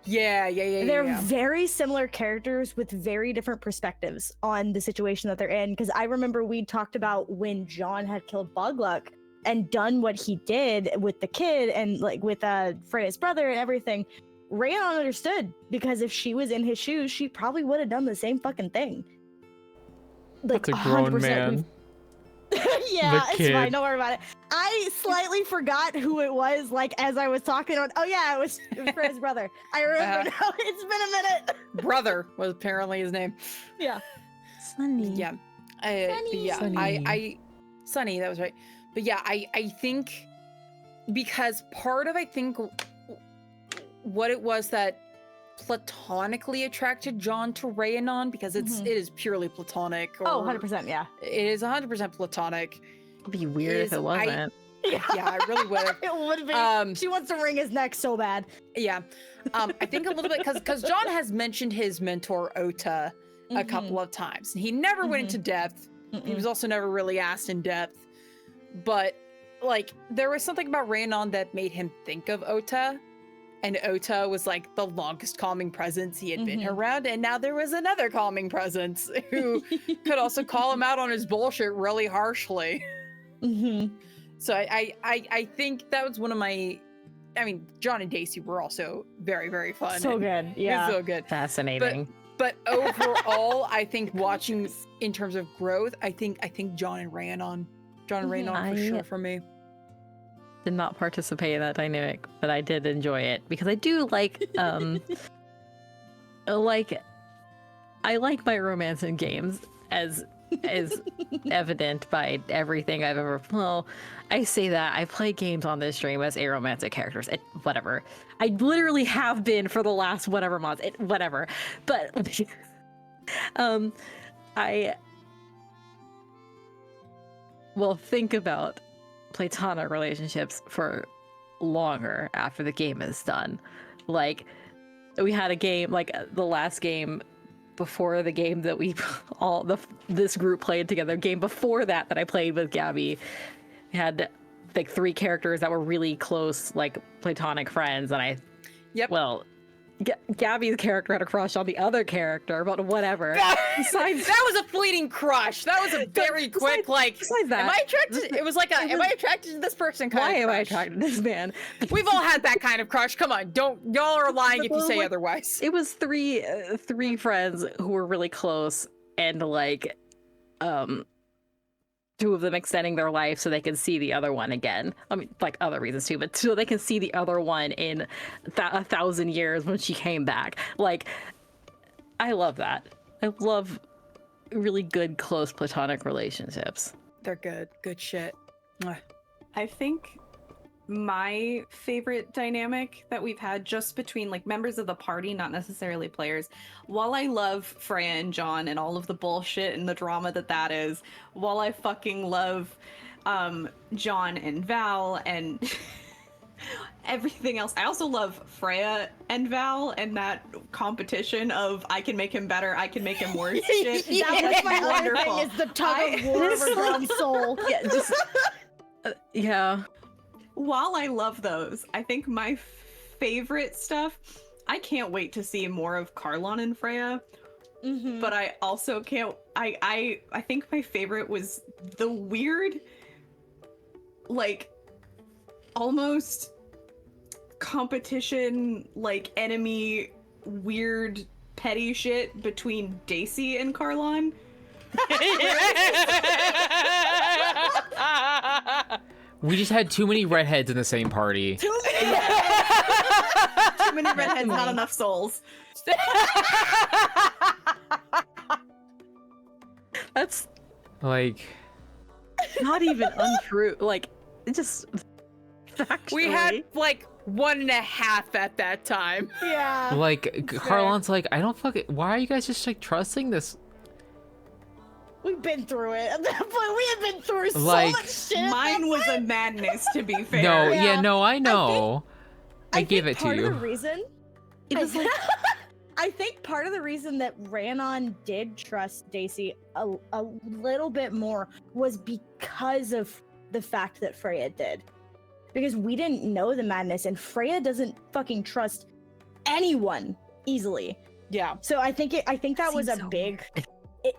Yeah. They're very similar characters with very different perspectives on the situation that they're in. Because I remember we talked about when John had killed Bugluck and done what he did with the kid and like with Freya's brother and everything. Rayandon understood, because if she was in his shoes, she probably would have done the same fucking thing. Like, That's a grown man. Yeah, it's kid. fine. Don't worry about it. I slightly forgot who it was, like, as I was talking on. Oh, yeah, it was Freya's brother. I remember now. It's been a minute. Brother was apparently his name. Yeah. Sunny. Yeah. Sunny, that was right. But yeah, I think because part of, I think, what it was that platonically attracted John to Rayandon, because it is purely platonic. Or 100%, yeah. It is 100% platonic. It'd be weird if it wasn't. Yeah, I really would have. It would be. She wants to wring his neck so bad. Yeah. I think a little bit, because John has mentioned his mentor, Ota, a couple of times. He never went into depth. He was also never really asked in depth. But, like, there was something about Rayandon that made him think of Ota. And Ota was like the longest calming presence he had been around, and now there was another calming presence who could also call him out on his bullshit really harshly. So I think that was one of my. I mean, John and Daisy were also very, very fun. So good, yeah. So good. Fascinating. But overall, I think watching in terms of growth, I think John and Rayandon for sure for me. Did not participate in that dynamic, but I did enjoy it because I do like I like my romance in games, as is evident by everything I've ever. Well, I say that I play games on this stream as aromantic characters. Whatever. I literally have been for the last whatever months. Whatever. But I will think about platonic relationships for longer after the game is done. Like, we had a game, like the last game before the game that we this group played together, game before that I played with Gabby, had like 3 characters that were really close, like platonic friends, and Yep. Well, Gabby's character had a crush on the other character, but whatever. Besides, that was a fleeting crush. That was a very quick, like, besides that, am I attracted? It was like, am I attracted to this person kind why of am I crush. attracted to this man? We've all had that kind of crush. Come on, y'all are lying if you say otherwise. It was three friends who were really close, and like, two of them extending their life so they can see the other one again. I mean, like other reasons too, but so they can see the other one in 1,000 years when she came back. Like, I love that. I love really good, close platonic relationships. They're good. Good shit. Mwah. I think my favorite dynamic that we've had just between like members of the party, not necessarily players, while I love Freya and John and all of the bullshit and the drama that is, while I fucking love John and Val and everything else, I also love Freya and Val and that competition of I can make him better, I can make him worse shit. That was my other thing, is the tug of war over John's soul. Yeah, just yeah. While I love those, I think my favorite stuff, I can't wait to see more of Carlon and Freya, but I also can't, I think my favorite was the weird, like, almost competition, like, enemy, weird, petty shit between Daisy and Carlon. We just had too many redheads in the same party. Too many redheads, not enough souls. That's Like, not even untrue. Like, it just factually. We had like 1.5 at that time. Yeah. like Carlon's like, I don't fucking. Why are you guys just like trusting this? We've been through it. At that point, we have been through so Like, much shit. Mine was a madness, to be fair. No, Yeah. yeah, no, I know. I give it to part you. of the reason, It was like, I think part of the reason that Ranon did trust Daisy a little bit more was because of the fact that Freya did. Because we didn't know the madness, and Freya doesn't fucking trust anyone easily. Yeah. So I think that was a seems so big.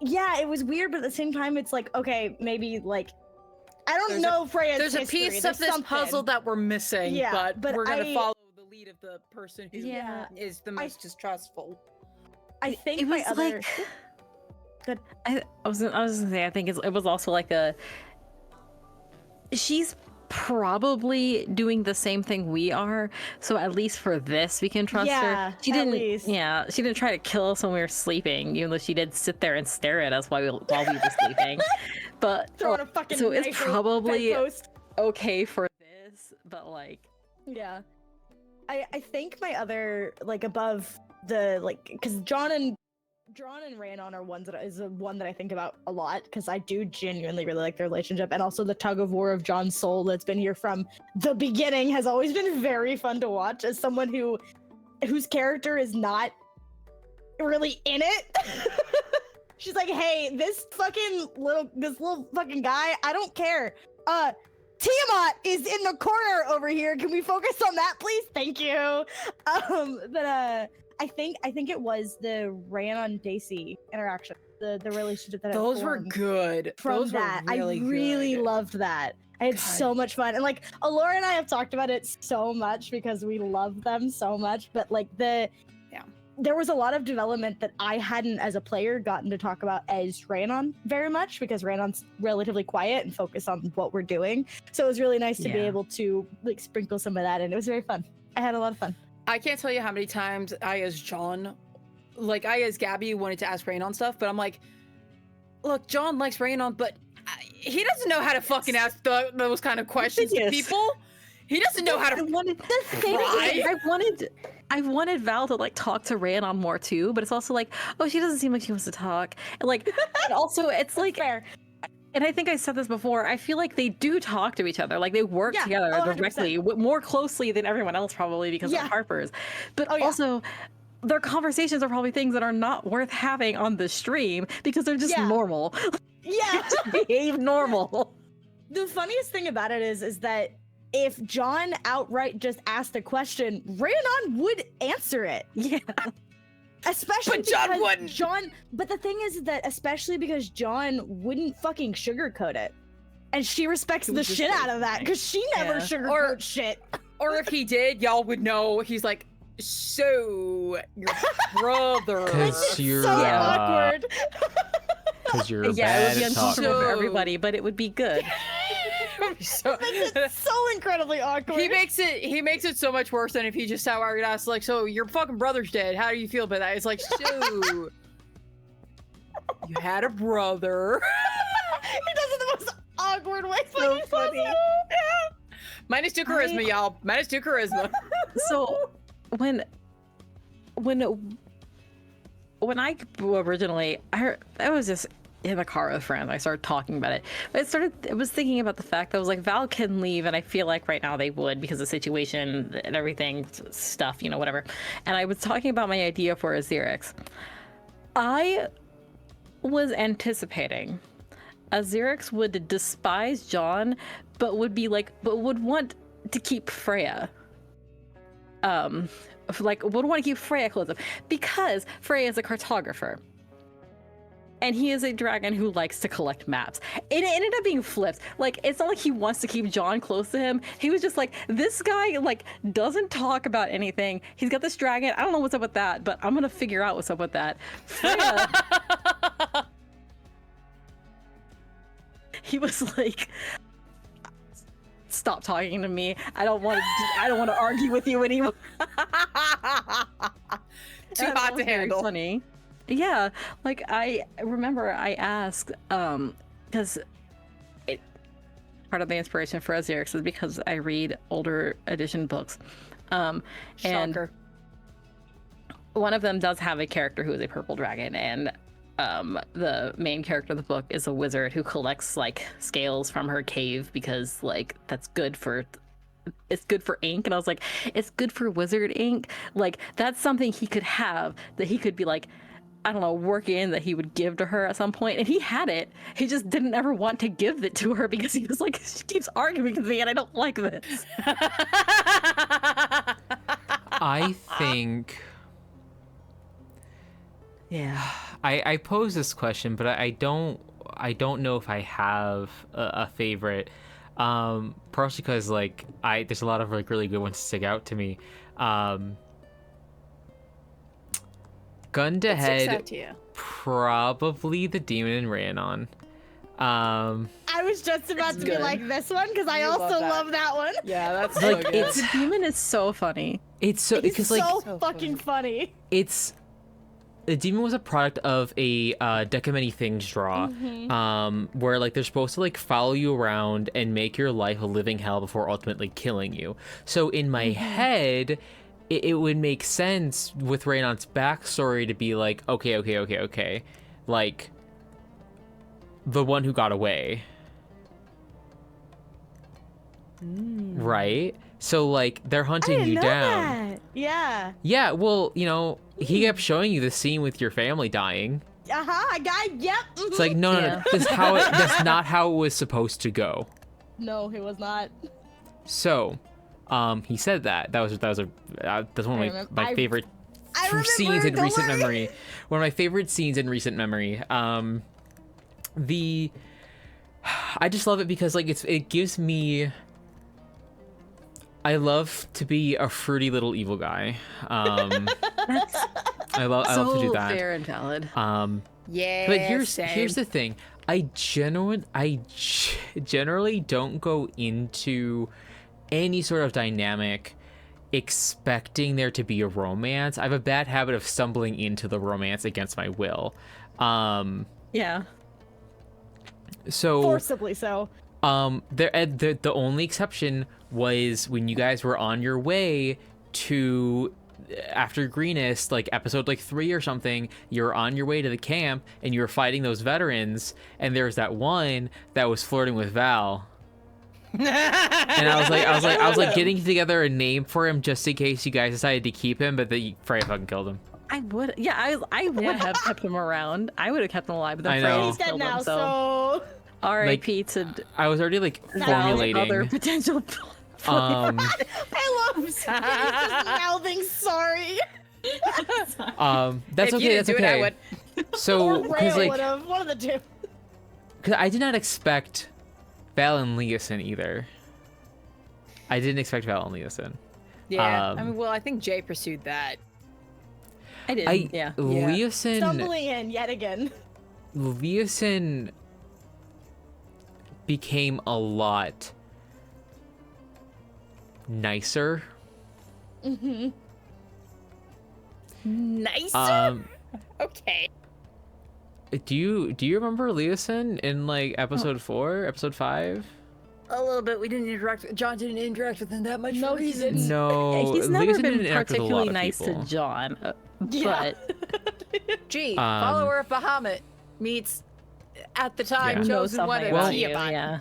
Yeah, it was weird, but at the same time, it's like, okay, maybe like, I don't know Freya's There's a history. piece There's of this something. puzzle that we're missing, Yeah, but we're gonna I- follow the lead of the person who Yeah. is the most distrustful. I think it my was other. like. Good. I was gonna say, I think it was also like a. She's probably doing the same thing we are, so at least for this we can trust Yeah, her. She at didn't. least. Yeah, she didn't try to kill us when we were sleeping, even though she did sit there and stare at us while we were sleeping. But Throwing a fucking so knife it's at the probably bedpost. okay for this, but like. Yeah. I think my other, like, above the, like, because John and Ranon are ones that is one that I think about a lot, because I do genuinely really like their relationship, and also the tug of war of John's soul that's been here from the beginning has always been very fun to watch as someone whose character is not really in it. She's like, hey, this little fucking guy, I don't care. Tiamat is in the corner over here. Can we focus on that, please? Thank you. But I think it was the Ranon Daisy interaction, the relationship that Those were formed good. from Those that. were really I really good. loved that. I had so much fun, and like Alora and I have talked about it so much because we love them so much. But like there was a lot of development that I hadn't, as a player, gotten to talk about as Ranon very much, because Ranon's relatively quiet and focused on what we're doing. So it was really nice to be Yeah. able to like sprinkle some of that in. It was very fun. I had a lot of fun. I can't tell you how many times I, as Gabby, wanted to ask Ranon stuff, but I'm like, look, John likes Ranon, but he doesn't know how to fucking ask those kind of questions to Yes. people. He doesn't know how to. I wanted Val to like talk to Ranon more too, but it's also like, oh, she doesn't seem like she wants to talk. And like, and also it's like, Fair. and I think I said this before, I feel like they do talk to each other. Like they work Yeah, together 100%. directly, more closely than everyone else probably because Yeah. of Harper's. But Oh, yeah. also, their conversations are probably things that are not worth having on the stream because they're just Yeah. normal. Yeah. Just behave normal. The funniest thing about it is that if John outright just asked a question, Rhiannon would answer it. Yeah. Especially But John because wouldn't. But the thing is that especially because John wouldn't fucking sugarcoat it. And she respects the shit out of that because she never sugarcoats shit. Or if he did, y'all would know. He's like, so your brother. Because you're so awkward. Because you're Yeah, it would bad be at uncomfortable talking. for everybody, but it would be good. So, It's so incredibly awkward. he makes it so much worse than if he just outright asked, like, so your fucking brother's dead. How do you feel about that? It's like, so you had a brother. He does it the most awkward way. So funny. Yeah. -2 charisma, y'all. -2 charisma. So when I originally, I was just in the car with Franz. I started talking about it. But I was thinking about the fact that I was like, Val can leave, and I feel like right now they would because of the situation and everything, stuff, whatever. And I was talking about my idea for a Xerix. I was anticipating a Xerix would despise John, but would want to keep Freya. Would want to keep Freya close up because Freya is a cartographer. And he is a dragon who likes to collect maps. It ended up being flipped. Like, it's not like he wants to keep John close to him. He was just like, this guy, doesn't talk about anything. He's got this dragon. I don't know what's up with that, but I'm going to figure out what's up with that. Freya... he was like, stop talking to me. I don't want to argue with you anymore. Too hot to handle. Funny. Yeah, I remember I asked, because part of the inspiration for Xerix is because I read older edition books. And one of them does have a character who is a purple dragon, and the main character of the book is a wizard who collects scales from her cave because that's good for ink. And I was like, it's good for wizard ink. That's something he could have, that he could be I don't know, work in, that he would give to her at some point. And he had it. He just didn't ever want to give it to her because he was like, she keeps arguing with me and I don't like this. I think... Yeah. I pose this question, but I don't know if I have a favorite. Partially because there's a lot of really good ones stick out to me. Gun to head, probably the demon in Rhiannon. I was just about to be like this one because I also love that one. Yeah, that's so good. The demon is so funny. It's so because so fucking funny. The demon was a product of a Deck of Many Things draw, where they're supposed to follow you around and make your life a living hell before ultimately killing you. So in my head, it would make sense with Rhiannon's backstory to be okay, the one who got away, right? So they're hunting you down. That. Yeah. Yeah, well, he kept showing you the scene with your family dying. Yep. It's no. That's not how it was supposed to go. No, it was not. So, he said that. That's one of my favorite scenes in recent memory. One of my favorite scenes in recent memory. I just love it because it gives me... I love to be a fruity little evil guy. I love to do that. Fair and valid. Yeah. But here's the thing. I generally don't go into any sort of dynamic expecting there to be a romance. I have a bad habit of stumbling into the romance against my will. Yeah. So Forcibly so. The only exception was when you guys were on your way to, after Greenest, episode 3 or something, you're on your way to the camp and you were fighting those veterans, and there's that one that was flirting with Val. And I was getting together a name for him just in case you guys decided to keep him, but Freya fucking killed him. I would would have kept him around. I would have kept him alive, but then I know. Freya He's dead killed now, him, so... R.I.P. to I was already formulating other potential I love just mouthing sorry. That's If you okay. didn't That's do it, I okay. would. So, because Rhea like, would've, one of the two. because I did not expect Val and Leosin either. I didn't expect Val and Leosin. Yeah. Um, I mean, well, I think Jay pursued that. I did. Yeah. Leosin. Stumbling in yet again. Leosin became a lot nicer. Mm-hmm. Nicer. Okay. Do you remember Leosin in like episode 4, episode 5? A little bit. We didn't interact. John didn't interact with him that much. No, for he reasons. didn't. No, He's Leosin never didn't been interact with a lot particularly of nice to people. John, Yeah. but Gee, Um, follower of Bahamut meets at the time Yeah. who knows chosen one something of about Tea you. Tiamat. Yeah.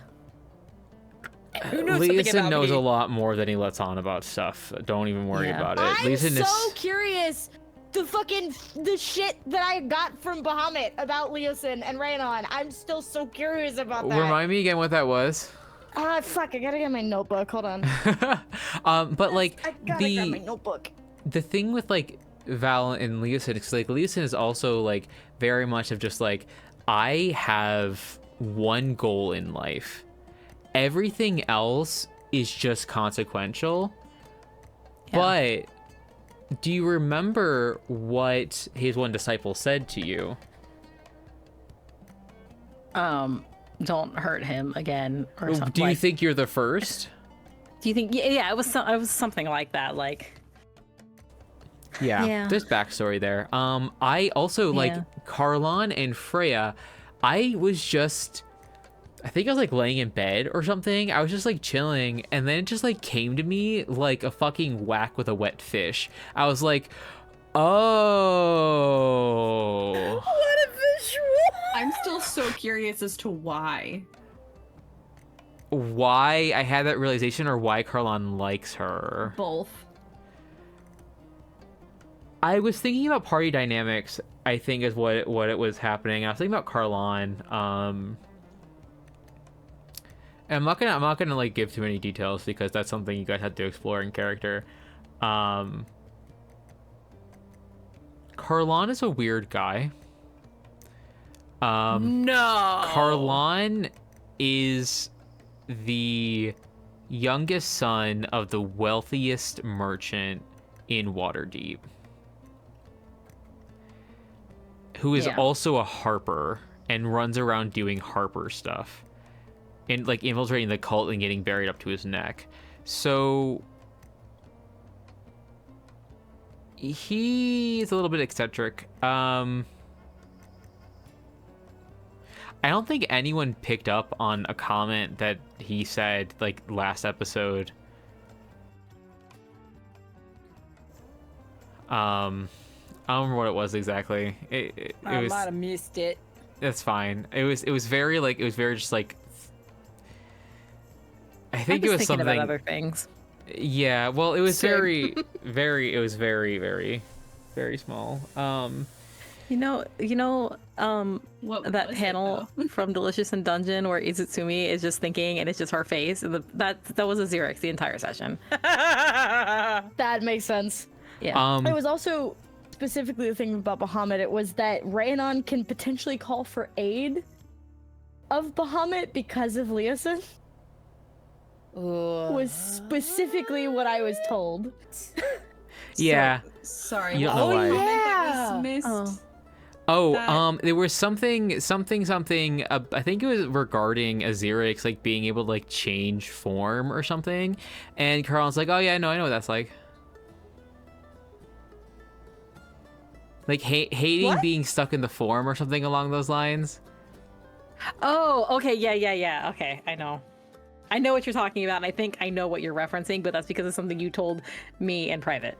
Who knows something Leosin about knows me? a lot more than he lets on about stuff. Don't even worry Yeah. about it. I'm Leosin so is curious. The shit that I got from Bahamut about Leosin and Raynon. I'm still so curious about that. Remind me again what that was. Fuck, I gotta get my notebook. Hold on. But like I gotta grab my notebook. the thing with like Val and Leosin is like Leosin is also like very much of just like I have one goal in life. Everything else is just consequential. Yeah. But do you remember what his one disciple said to you? Don't hurt him again or something. Do you like, think you're the first? Do you think? Yeah, it was something like that. Like, Yeah, Yeah. there's backstory there. I also Yeah. like Carlon and Freya. I think I was like laying in bed or something. I was just like chilling, and then it just like came to me like a fucking whack with a wet fish. I was like, oh. What a visual! I'm still so curious as to why. Why I had that realization or why Carlon likes her. Both. I was thinking about party dynamics, I think is what it was happening. I was thinking about Carlon. And I'm not gonna like give too many details because that's something you guys have to explore in character. Carlon is a weird guy. No. Carlon is the youngest son of the wealthiest merchant in Waterdeep, who is Yeah. also a harper and runs around doing harper stuff and like infiltrating the cult and getting buried up to his neck. So he's a little bit eccentric. I don't think anyone picked up on a comment that he said like last episode. I don't remember what it was exactly. It I was. might have missed it. That's fine. It was very just like. I I'm think it just was thinking something. about other things. Yeah. Well, it was Same. very. It was very small. What that was it, panel though? from Delicious in Dungeon where Izutsumi is just thinking and it's just her face, and that was a Xerix the entire session. That makes sense. Yeah. It was also specifically the thing about Bahamut. It was that Raynon can potentially call for aid of Bahamut because of Leosin. Was specifically what I was told. Yeah. Sorry. You don't what know was the why. comment Yeah. that was missed? Oh, that- there was something. I think it was regarding Azirix like being able to like change form or something, and Carl's like, "Oh yeah, no, I know what that's like." Like hating What? being stuck in the form or something along those lines. Oh, okay, yeah. Okay, I know what you're talking about, and I think I know what you're referencing, but that's because of something you told me in private.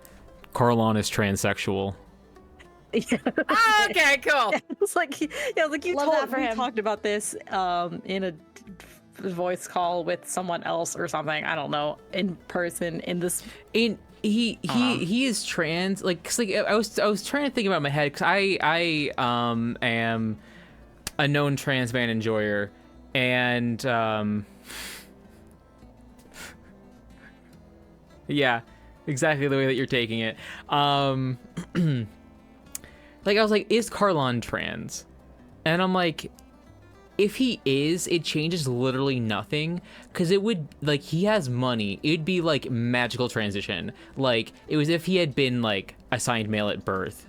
Carlon is transsexual. Okay, cool. It's like, you Love that for we him. talked about this in a voice call with someone else or something. I don't know, in person in this. And he is trans. Like, 'cause, like I was trying to think about it in my head because I am a known trans man enjoyer, and Yeah, exactly the way that you're taking it. Like, I was like, is Carlon trans? And I'm like, if he is, it changes literally nothing, because it would, like, he has money. It'd be, like, magical transition. Like, it was if he had been, like, assigned male at birth.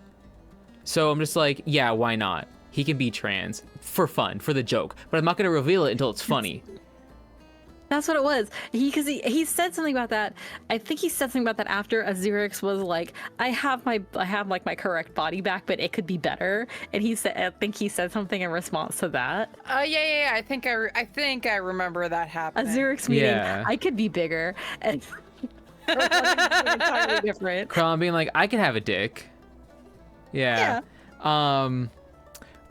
So I'm just like, yeah, why not? He can be trans. For fun, for the joke. But I'm not going to reveal it until it's funny. That's what it was. He said something about that. I think he said something about that after Azirix was like, I have like my correct body back, but it could be better. And I think he said something in response to that. Yeah. I think I remember that happening. Azirix meaning, Yeah. I could be bigger. And entirely different. Carlon being like, I can have a dick. Yeah.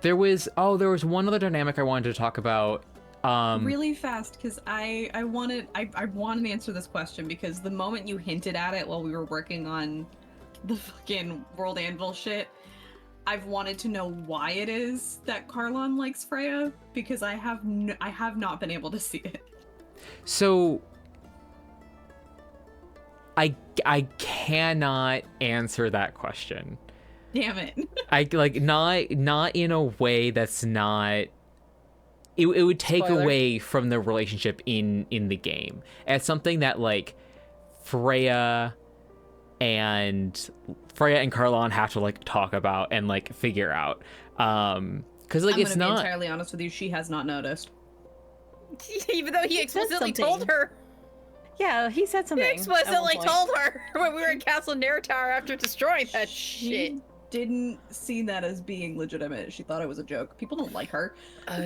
There was one other dynamic I wanted to talk about. Really fast, because I wanted to answer this question, because the moment you hinted at it while we were working on the fucking World Anvil shit, I've wanted to know why it is that Carlon likes Freya, because I have not been able to see it. So I cannot answer that question. Damn it. I like not in a way that's not. It would take Spoiler. away from the relationship in the game. It's something that like Freya and Carlon have to like talk about and like figure out. Because like it's not. I'm gonna be entirely honest with you. She has not noticed. Even though he explicitly told her. Yeah, he said something. He explicitly at one point. told her when we were in Castle Neratower after destroying that shit. She didn't see that as being legitimate. She thought it was a joke. People don't like her.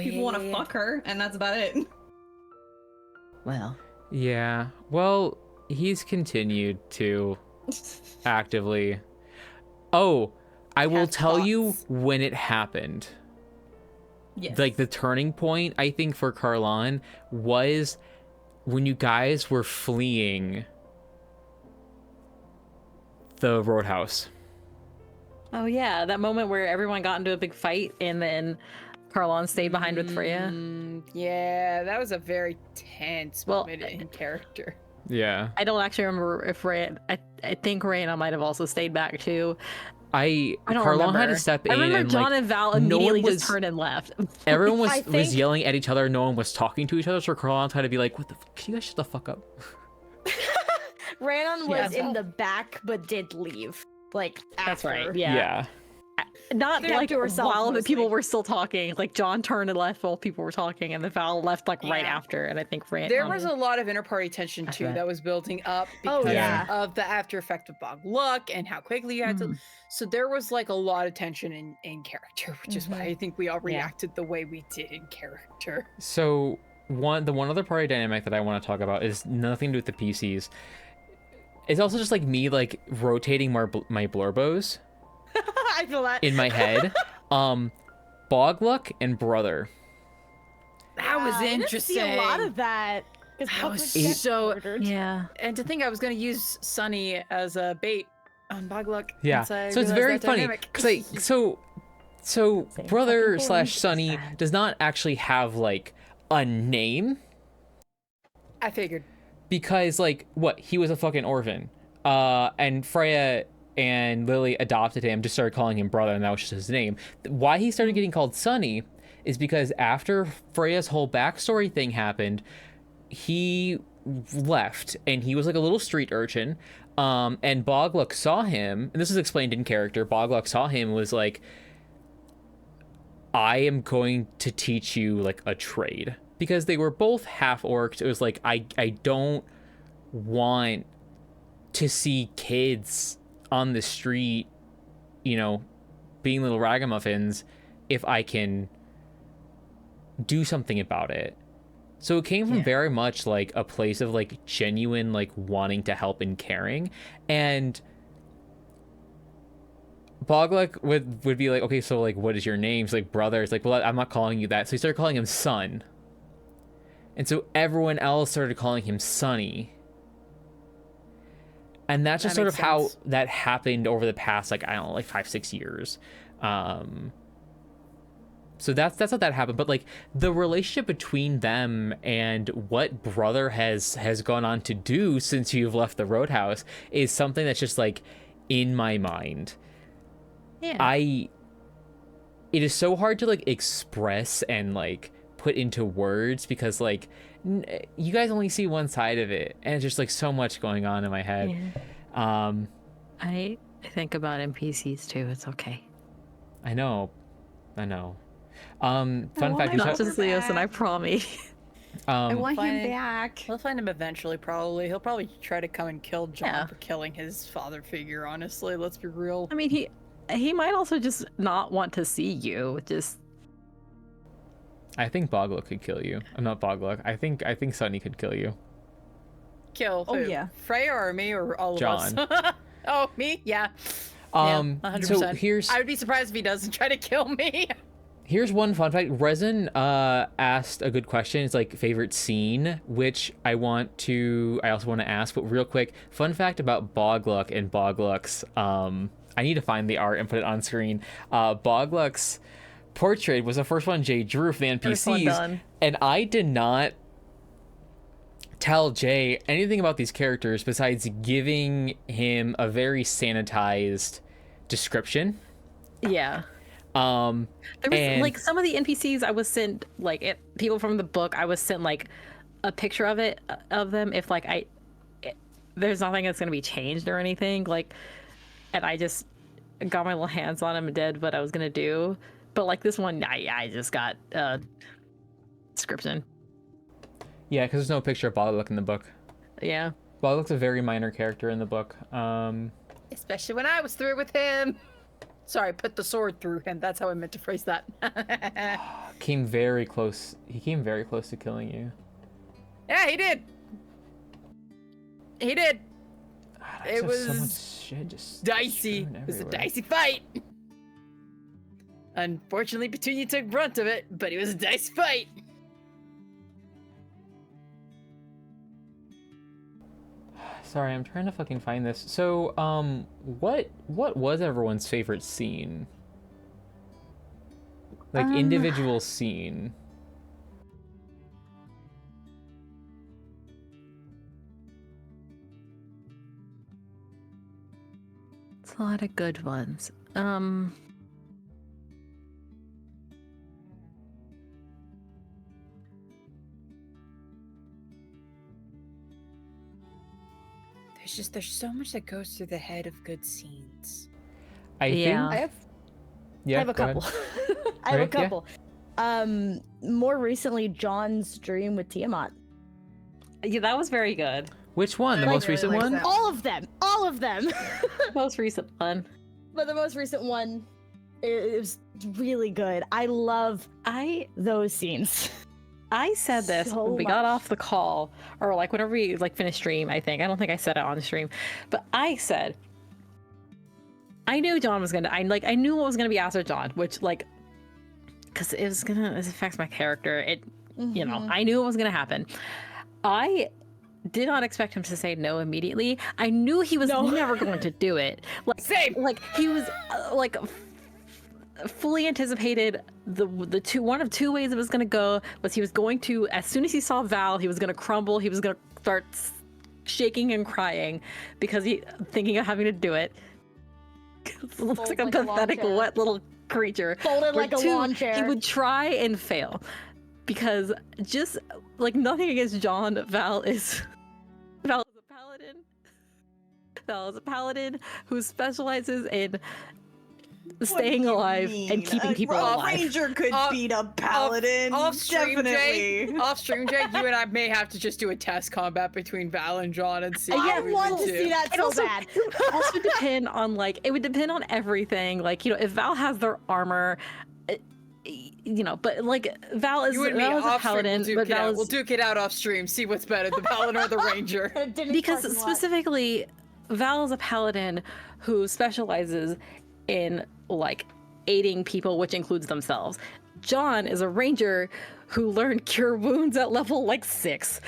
People want to fuck her, and that's about it. Well. Yeah. Well, he's continued to actively. Oh, I will tell you when it happened. Yes. Like the turning point, I think, for Carlon was when you guys were fleeing the roadhouse. Oh yeah, that moment where everyone got into a big fight and then Carlon stayed behind with Freya. Yeah, that was a very tense moment in character. Yeah. I don't actually remember if Rey. I think Reyna might have also stayed back too. I don't Carlon remember. Had to step in. I remember and, John like, and Val no immediately one just turned and left. Everyone was yelling at each other. No one was talking to each other. So Carlon had to be like, "What the? Can you guys shut the fuck up?" Rhiannon was in the back, but did leave. Like after. That's right. Yeah. Not like while the people were still talking. Like John turned and left while people were talking, and the Val left like right after. And I think there was a lot of inter-party tension too that was building up because of the after effect of Bog Luck and how quickly you had to. So there was like a lot of tension in character, which is why I think we all reacted the way we did in character. So the one other party dynamic that I want to talk about is nothing to do with the PCs. It's also just like me like rotating my blurbos. I feel that in my head. Bogluck and Brother. That was interesting. I didn't see a lot of that. That was so yeah. And to think I was going to use Sunny as a bait on Bogluck. Yeah. So it's very funny because like so Brother / Sunny does not actually have like a name. I figured. Because like what, he was a fucking orphan. And Freya and Lily adopted him, just started calling him Brother, and that was just his name. Why he started getting called Sunny is because after Freya's whole backstory thing happened, he left, and he was like a little street urchin, and Bogluck saw him, and this is explained in character. Bogluck saw him and was like, I am going to teach you like a trade. Because they were both half-orcs, it was like, I don't want to see kids on the street, you know, being little ragamuffins, if I can do something about it. So it came from very much like a place of like genuine like wanting to help and caring. And Bogluck would be like, okay, so like what is your name? He's like, Brother. It's like, well, I'm not calling you that. So he started calling him Son. And so everyone else started calling him Sunny. And that's just sort of how that happened over the past, like, I don't know, like 5-6 years. So that's how that happened. But like the relationship between them and what brother has gone on to do since you've left the Roadhouse is something that's just like in my mind. Yeah. It is so hard to like express and like put into words because like you guys only see one side of it, and it's just like so much going on in my head. Yeah. I think about NPCs too. It's okay. I know. Fun fact: not just Leos and I promise. I want him back. We'll find him eventually, probably. He'll probably try to come and kill John for killing his father figure, honestly. Let's be real. I mean, he might also just not want to see you. Just. I think Bogluck could kill you. I'm not Bogluck. I think Sunny could kill you. Kill who? Oh, yeah. Freya or me or all of John. us? Oh, me? Yeah. 100%. So I would be surprised if he doesn't try to kill me. Here's one fun fact. Resin asked a good question. It's like favorite scene, which I also want to ask, but real quick, fun fact about Bogluck and Bogluck's I need to find the art and put it on screen. Bogluck's portrait was the first one Jay drew for the NPCs, and I did not tell Jay anything about these characters besides giving him a very sanitized description. Yeah. There was like some of the NPCs I was sent like people from the book. I was sent like a picture of them if like there's nothing that's gonna be changed or anything like, and I just got my little hands on him and did what I was gonna do. But like this one, I just got description. Yeah, because there's no picture of Bogluck in the book. Yeah. Bogluck's a very minor character in the book. Especially when I was through with him. Sorry, put the sword through him. That's how I meant to phrase that. Came very close. He came very close to killing you. Yeah, he did. He did. It was so much shit just dicey. It was a dicey fight. Unfortunately, Petunia took brunt of it, but it was a dicey fight. Sorry, I'm trying to fucking find this. So, what was everyone's favorite scene? Like, individual scene. It's a lot of good ones. There's so much that goes through the head of good scenes. I have a couple. I have a couple. More recently, John's dream with Tiamat. Yeah, that was very good. Which one? The most recent one? That. All of them. Most recent one. But the most recent one, it was really good. I love those scenes. I said this when we got off the call, or like whenever we like finished stream. I don't think I said it on the stream, but I said I knew John was gonna. I knew what was gonna be after John, which like, because it affects my character. You know, I knew it was gonna happen. I did not expect him to say no immediately. I knew he was never going to do it. Like, same. Like he was fully anticipated one of two ways it was going to go was he was going to, as soon as he saw Val, he was going to crumble. He was going to start shaking and crying because he thinking of having to do it. It looks like a pathetic wet little creature. Folded like a lawn chair. He would try and fail because just like nothing against John, Val is a paladin. Val is a paladin who specializes in staying alive and keeping people alive. A ranger could beat a paladin. Definitely. Off stream, Jay, you and I may have to just do a test combat between Val and John and see. I want to see that so bad. It also would depend on it would depend on everything. Like, you know, if Val has their armor, you know, but like Val is a paladin, but we'll duke it out off stream. See what's better, the paladin or the ranger. Because specifically, Val is a paladin who specializes in like aiding people, which includes themselves. John is a ranger who learned cure wounds at level like 6.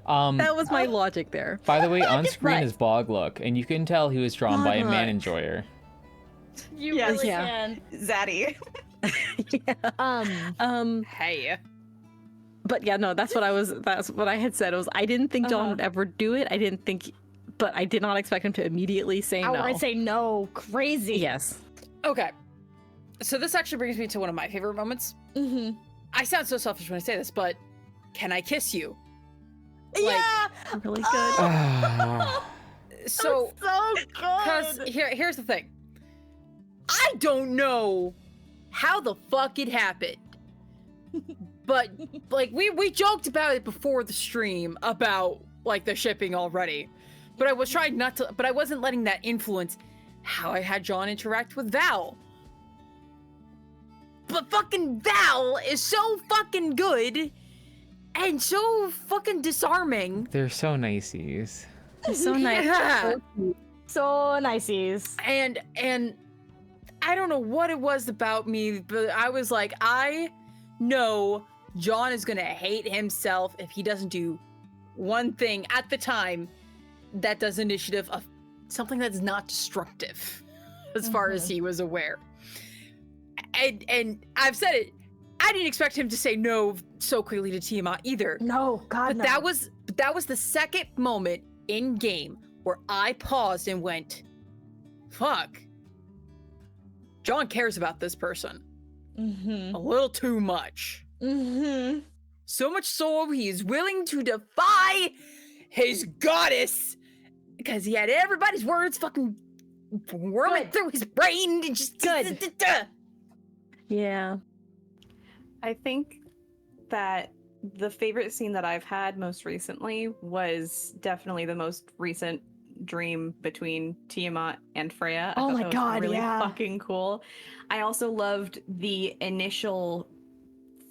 That was my logic there. By the way, on screen is Bogluck, and you can tell he was drawn by a man enjoyer. You really can. Zaddy. Hey. But yeah, no, that's what I had said. It was I didn't think John would ever do it. But I did not expect him to immediately say no. I'd say no. Crazy. Yes. Okay. So this actually brings me to one of my favorite moments. Mm-hmm. I sound so selfish when I say this, but can I kiss you? Yeah. Really good. So good. Because here's the thing. I don't know how the fuck it happened. But like we joked about it before the stream about like the shipping already. But I was trying not to, but I wasn't letting that influence how I had John interact with Val. But fucking Val is so fucking good and so fucking disarming. They're so niceys. So nice. Yeah. So niceys. And I don't know what it was about me, but I was like, I know John is gonna hate himself if he doesn't do one thing at the time that does initiative of something that's not destructive, as far as he was aware. And I've said it, I didn't expect him to say no so quickly to Tiamat either. No, God, But that was the second moment in game where I paused and went, fuck. John cares about this person. Mm-hmm. A little too much. Mm-hmm. So much so he is willing to defy his goddess because he had everybody's words fucking worming through his brain and just good. Yeah. I think that the favorite scene that I've had most recently was definitely the most recent dream between Tiamat and Freya. Oh my God, was really yeah. fucking cool. I also loved the initial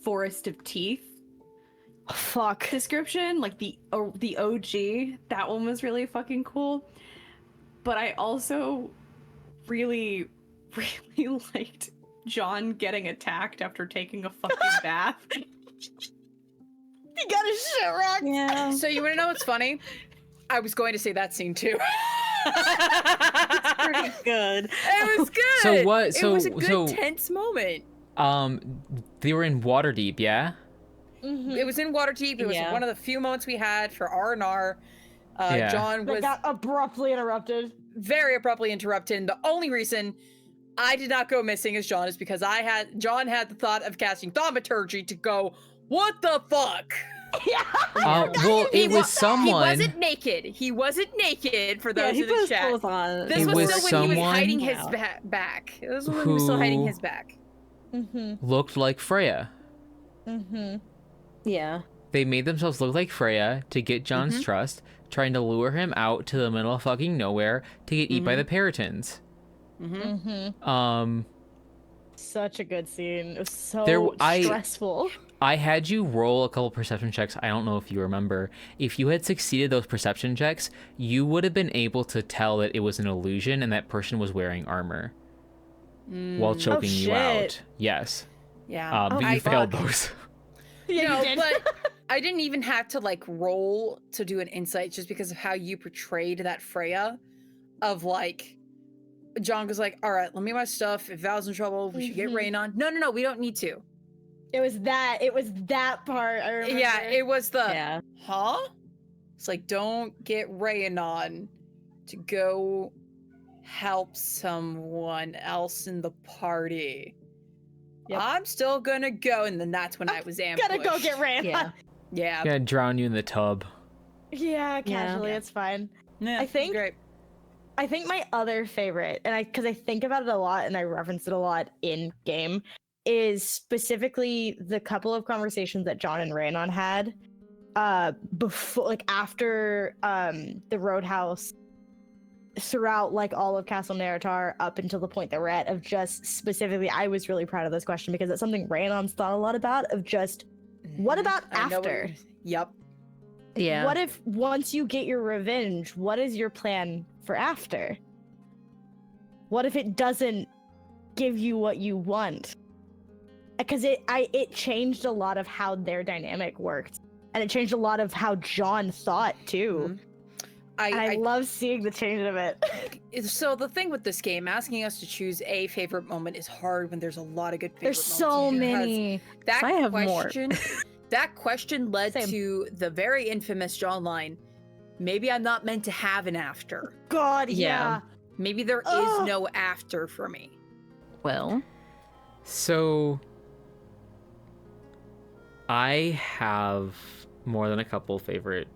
Forest of Teeth Fuck. description, like the OG. That one was really fucking cool. But I also really liked John getting attacked after taking a fucking bath. He got his shit rocked. Yeah. So you want to know what's funny? I was going to say that scene too. Pretty good. It was good. So what? It was a good tense moment. They were in Waterdeep, yeah. Mm-hmm. It was in Waterdeep. It was one of the few moments we had for R&R. Yeah. John That was got abruptly interrupted. very abruptly interrupted. And the only reason I did not go missing as John is because John had the thought of casting Thaumaturgy to go, what the fuck? Yeah. Well, it was someone. He wasn't naked. He wasn't naked for those he in the put his chat. clothes on. This It was was still when he was someone hiding his back. It was when he was still hiding his back. Mm-hmm. Looked like Freya. Mm-hmm. Yeah. They made themselves look like Freya to get John's trust, trying to lure him out to the middle of fucking nowhere to get eaten by the Peritons. Mm-hmm. Such a good scene. It was so stressful. I had you roll a couple perception checks. I don't know if you remember. If you had succeeded those perception checks, you would have been able to tell that it was an illusion and that person was wearing armor while choking you out. Yes. Yeah. But you failed those. No, but I didn't even have to like roll to do an insight just because of how you portrayed that Freya of like, John was like, all right, let me get my stuff. If Val's in trouble, we should get Rain on. No, we don't need to. It was that part. I remember. Yeah, it was the, Yeah. huh? It's like, don't get Rain on to go help someone else in the party. Yep. I'm still gonna go, and then that's when I was ambushed. Gotta go get ran. Yeah. Yeah. Gonna drown you in the tub. Yeah, casually, Yeah. it's fine. Yeah, I think- great. I think my other favorite, and because I think about it a lot and I reference it a lot in game, is specifically the couple of conversations that John and Rhaenon had before, like after the Roadhouse, throughout like all of Castle Neratar up until the point that we're at, of just specifically, I was really proud of this question because it's something Rhaenon's thought a lot about, of just what about I know after? Yep. Yeah. What if once you get your revenge, what is your plan for after? What if it doesn't give you what you want? Because it changed a lot of how their dynamic worked, and it changed a lot of how John thought too. I love seeing the change of it. So the thing with this game, asking us to choose a favorite moment is hard when there's a lot of good favorite There's moments. so many. That I have question, more. that question led Same. to the very infamous John line. Maybe I'm not meant to have an after. God, Yeah. Maybe there is no after for me. Well, So I have more than a couple favorite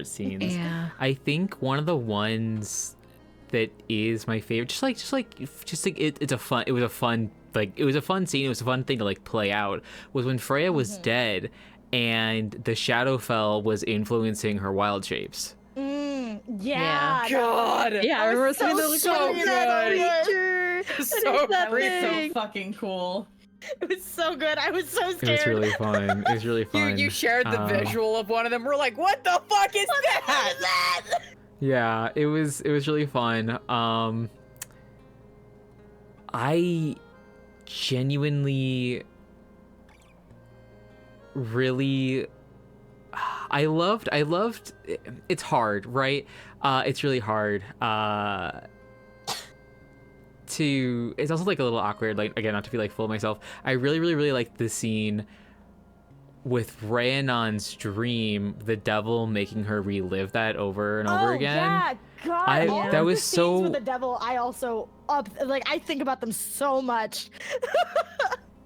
scenes. yeah. I think one of the ones that is my favorite, just like it was a fun scene. It was a fun thing to like play out. Was when Freya was dead, and the Shadowfell was influencing her wild shapes. Yeah. God. Yeah, I remember so seeing the so good. So that great. thing. So fucking cool. It was so good. I was so It scared. was really fun. It was really fun. You shared the visual of one of them. We're like, what the fuck is that? Yeah, it was really fun. I genuinely really I loved it's hard, right? It's really hard. It's also like a little awkward, like, again, not to be like full of myself. I really like the scene with Rhiannon's dream, the devil making her relive that over and over again. Yeah, God. All that of was the scenes so with the devil. I also I think about them so much.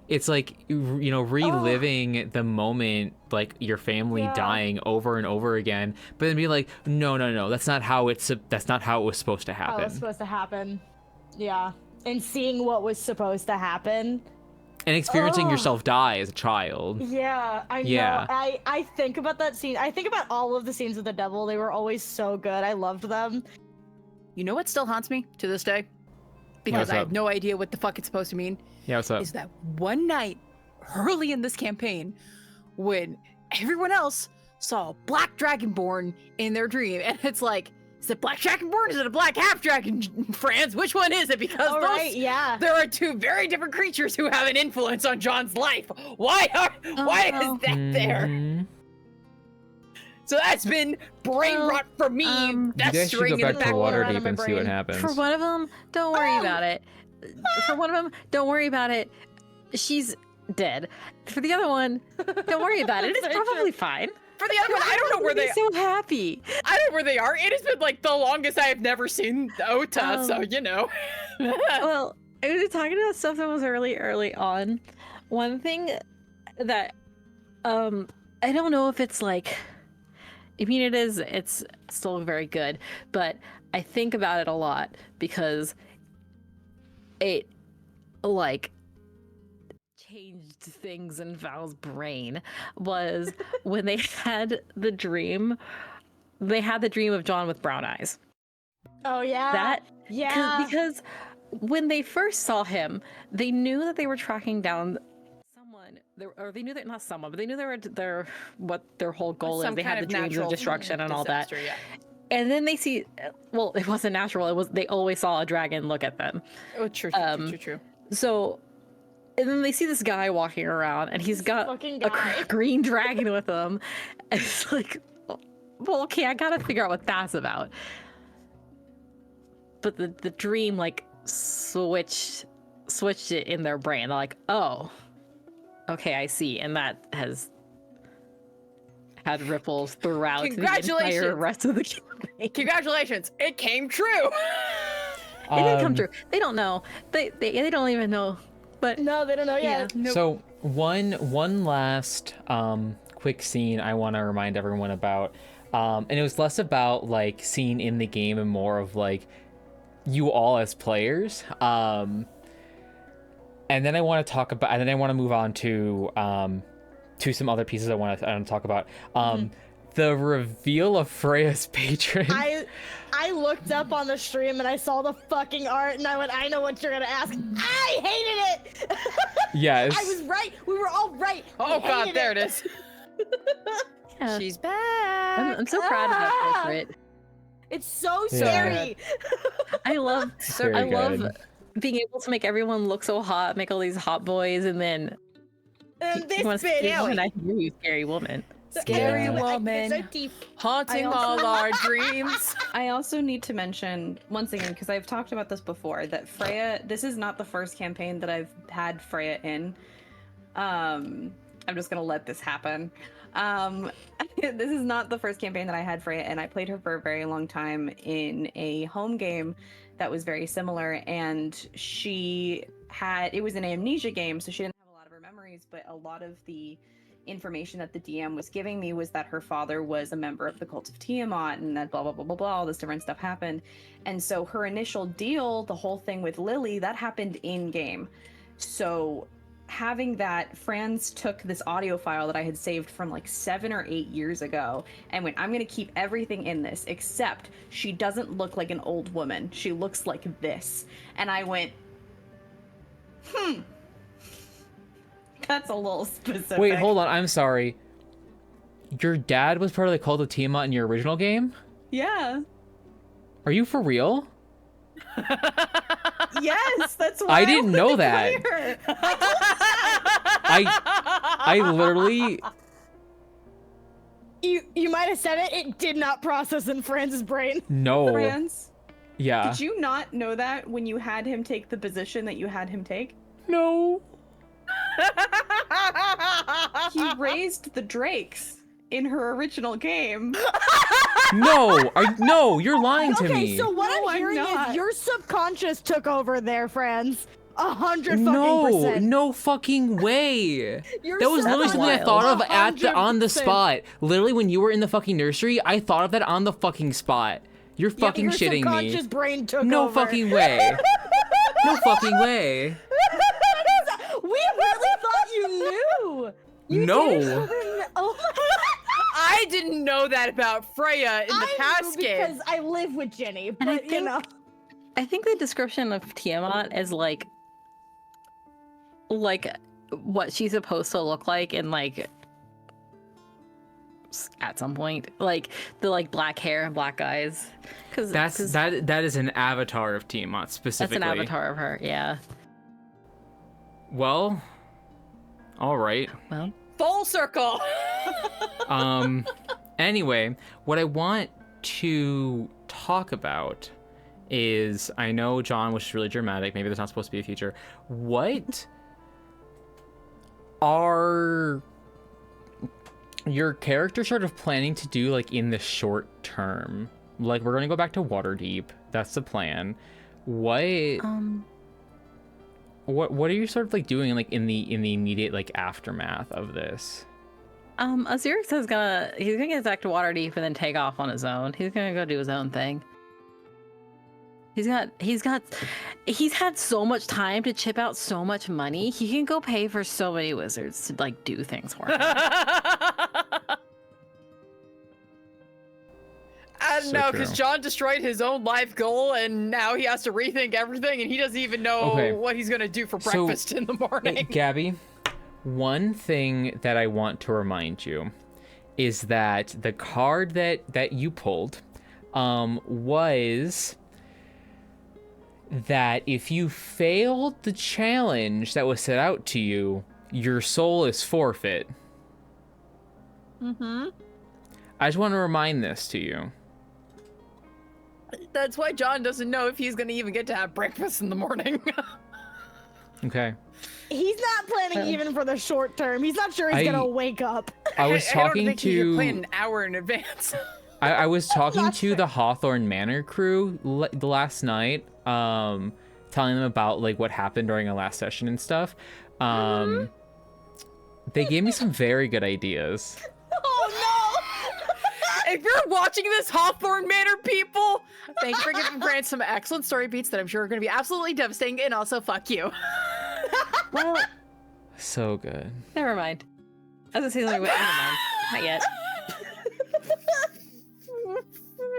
It's like, you know, reliving the moment, like your family dying over and over again, but then be like, no, that's not how it was supposed to happen. How it was supposed to happen. Yeah. And seeing what was supposed to happen. And experiencing yourself die as a child. Yeah, I know. Yeah. I think about that scene. I think about all of the scenes with the devil. They were always so good. I loved them. You know what still haunts me to this day? Because I have no idea what the fuck it's supposed to mean. Yeah, what's up? Is that one night early in this campaign when everyone else saw a black dragonborn in their dream, and it's like, is it black dragonborn? Is it a black half dragon, Franz? Which one is it? Because there are two very different creatures who have an influence on John's life. Why is that there? So that's been brain rot for me. You guys should go back to Waterdeep and see what happens. For one of them, don't worry about it. For one of them, don't worry about it. She's dead. For the other one, don't worry about it. It's probably fine. For the other one, I don't know where they are. So happy. I don't know where they are. It has been like the longest I have never seen Ota, so you know. Well, I was talking about stuff that was early on. One thing that I don't know if it's like, I mean, it's still very good, but I think about it a lot because it like changed things in Val's brain was when they had the dream of John with brown eyes. Oh yeah. Because when they first saw him, they knew that they were tracking down someone, or they knew that not someone, but they knew what their whole goal is. They had the dreams of destruction and all that. Yeah. And then they see, well, it wasn't natural. They always saw a dragon look at them. Oh, true. So, and then they see this guy walking around, and he's got a green dragon with him. And it's like, well, okay, I gotta figure out what that's about. But the dream like switched it in their brain. They're like, oh, okay, I see, and that has had ripples throughout the entire rest of the campaign. Congratulations, it came true. It did come true. They don't know. They don't even know. But no, they don't know yet. Nope. So one last quick scene I want to remind everyone about, and it was less about like scene in the game and more of like you all as players. And then I want to move on to some other pieces I want to talk about. The reveal of Freya's patron. I looked up on the stream and I saw the fucking art and I went, I know what you're gonna ask. I hated it. Yes. I was right. We were all right. Oh God, there it is. Yeah. She's back. I'm so proud of that portrait. It's so scary. I love good. being able to make everyone look so hot, make all these hot boys, and then this bit, and I hear you, scary woman. Scary woman haunting all our dreams. I also need to mention, once again, because I've talked about this before, that Freya, this is not the first campaign that I've had Freya in. I'm just going to let this happen. This is not the first campaign that I had Freya in. I played her for a very long time in a home game that was very similar, and it was an amnesia game, so she didn't have a lot of her memories, but a lot of the information that the DM was giving me was that her father was a member of the cult of Tiamat, and that blah blah blah blah blah, all this different stuff happened. And so her initial deal, the whole thing with Lily, that happened in game. So having that, Franz took this audio file that I had saved from like 7 or 8 years ago and went, I'm gonna keep everything in this, except she doesn't look like an old woman, she looks like this. And I went, that's a little specific. Wait, hold on. I'm sorry. Your dad was part of the cult of Tiamat in your original game? Yeah. Are you for real? Yes, that's why I didn't know that. I literally. You might have said it. It did not process in Franz's brain. No. Franz? Yeah. Did you not know that when you had him take the position that you had him take? No. He raised the Drakes in her original game. No, you're lying to me. Okay, so what I'm hearing is your subconscious took over there, Franz. 100%. No fucking way. That was literally something I thought of on the spot. Literally, when you were in the fucking nursery, I thought of that on the fucking spot. You're fucking shitting me. Your subconscious brain took no over. Fucking way. No fucking way. We really thought you knew. No. Oh. I didn't know that about Freya in the past game. Because I live with Jenny, but I think the description of Tiamat is like what she's supposed to look like in like at some point, like the black hair and black eyes. Because that is an avatar of Tiamat specifically. That's an avatar of her, yeah. Well, all right. Well, full circle. Anyway, what I want to talk about is, I know John was really dramatic. Maybe there's not supposed to be a future. What are your characters sort of planning to do, like, in the short term? Like, we're going to go back to Waterdeep. That's the plan. What are you sort of like doing, like, in the immediate, like, aftermath of this? Azirix he's gonna get back to Waterdeep and then take off on his own. He's gonna go do his own thing. He's had so much time to chip out so much money. He can go pay for so many wizards to like do things for him. I don't know, because John destroyed his own life goal, and now he has to rethink everything, and he doesn't even know what he's gonna do for breakfast in the morning. Gabby, one thing that I want to remind you is that the card that you pulled was that if you failed the challenge that was set out to you, your soul is forfeit. Mm-hmm. I just want to remind this to you. That's why John doesn't know if he's gonna even get to have breakfast in the morning. Okay. He's not planning even for the short term. He's not sure he's gonna wake up. I was talking I don't think he can plan an hour in advance. I was talking to the Hawthorne Manor crew last night, telling them about like what happened during our last session and stuff. They gave me some very good ideas. Oh no! If you're watching this, Hawthorne Manor people, thank you for giving Franz some excellent story beats that I'm sure are going to be absolutely devastating, and also fuck you. Well, so good. Never mind. I was gonna say something, but never mind. Not yet.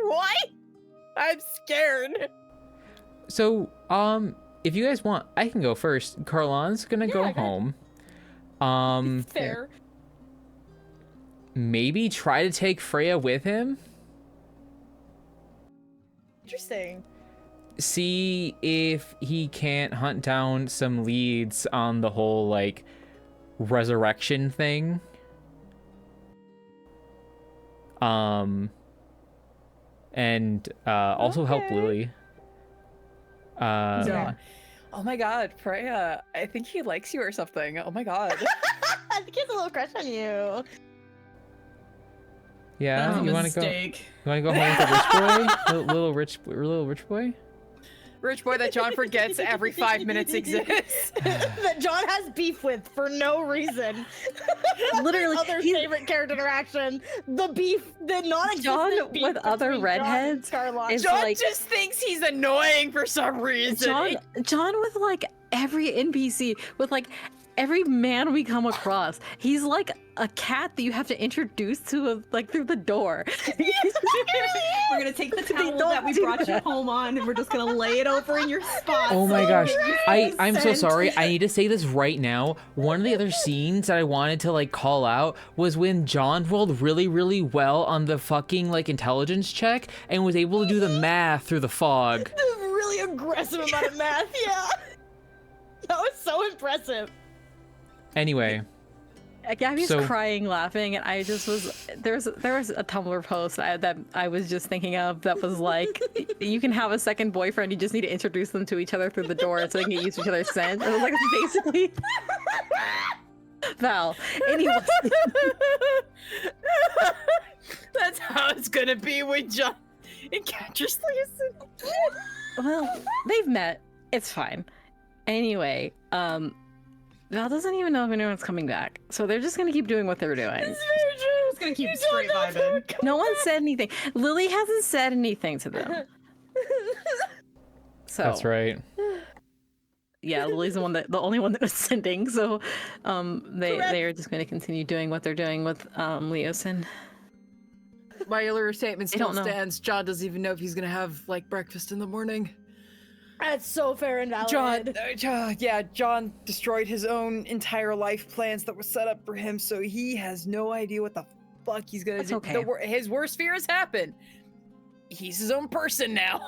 What? I'm scared. So, if you guys want, I can go first. Carlon's gonna go home. Fair. Maybe try to take Freya with him. Interesting. See if he can't hunt down some leads on the whole like resurrection thing. and also help Lily. Yeah. Oh my god, Freya, I think he likes you or something. Oh my god. I think he has a little crush on you. Yeah, you want to go? You want to go home with a rich boy, little rich boy? Rich boy that John forgets every 5 minutes exists. That John has beef with for no reason. Literally, other favorite character interaction. The beef, the non-existent John beef with other redheads. John like, just thinks he's annoying for some reason. John with like every NPC, with like every man we come across, he's like a cat that you have to introduce to like through the door. We're gonna take the towel that we brought you home on, and we're just gonna lay it over in your spot. Oh my gosh, I'm so sorry. I need to say this right now. One of the other scenes that I wanted to like call out was when John rolled really, really well on the fucking like intelligence check and was able to do the math through the fog. Really aggressive amount of math, yeah. That was so impressive. Anyway. Gabby's crying, laughing, and I just was there was a Tumblr post that I was just thinking of that was like, you can have a second boyfriend, you just need to introduce them to each other through the door so they can get used to each other's scent. It was like basically Val. Anyway, that's how it's gonna be with John and Catrice. Well, they've met. It's fine. Anyway, Val doesn't even know if anyone's coming back, so they're just gonna keep doing what they're doing. It's very true. It's gonna keep straight vibing. No one said anything. Lily hasn't said anything to them. So that's right. Yeah, Lily's the only one that was sending. So, they are just gonna continue doing what they're doing with Leosin. My earlier statement still stands. John doesn't even know if he's gonna have like breakfast in the morning. That's so fair and valid. John destroyed his own entire life plans that were set up for him, so he has no idea what the fuck he's gonna do. Okay. His worst fears happen. He's his own person now.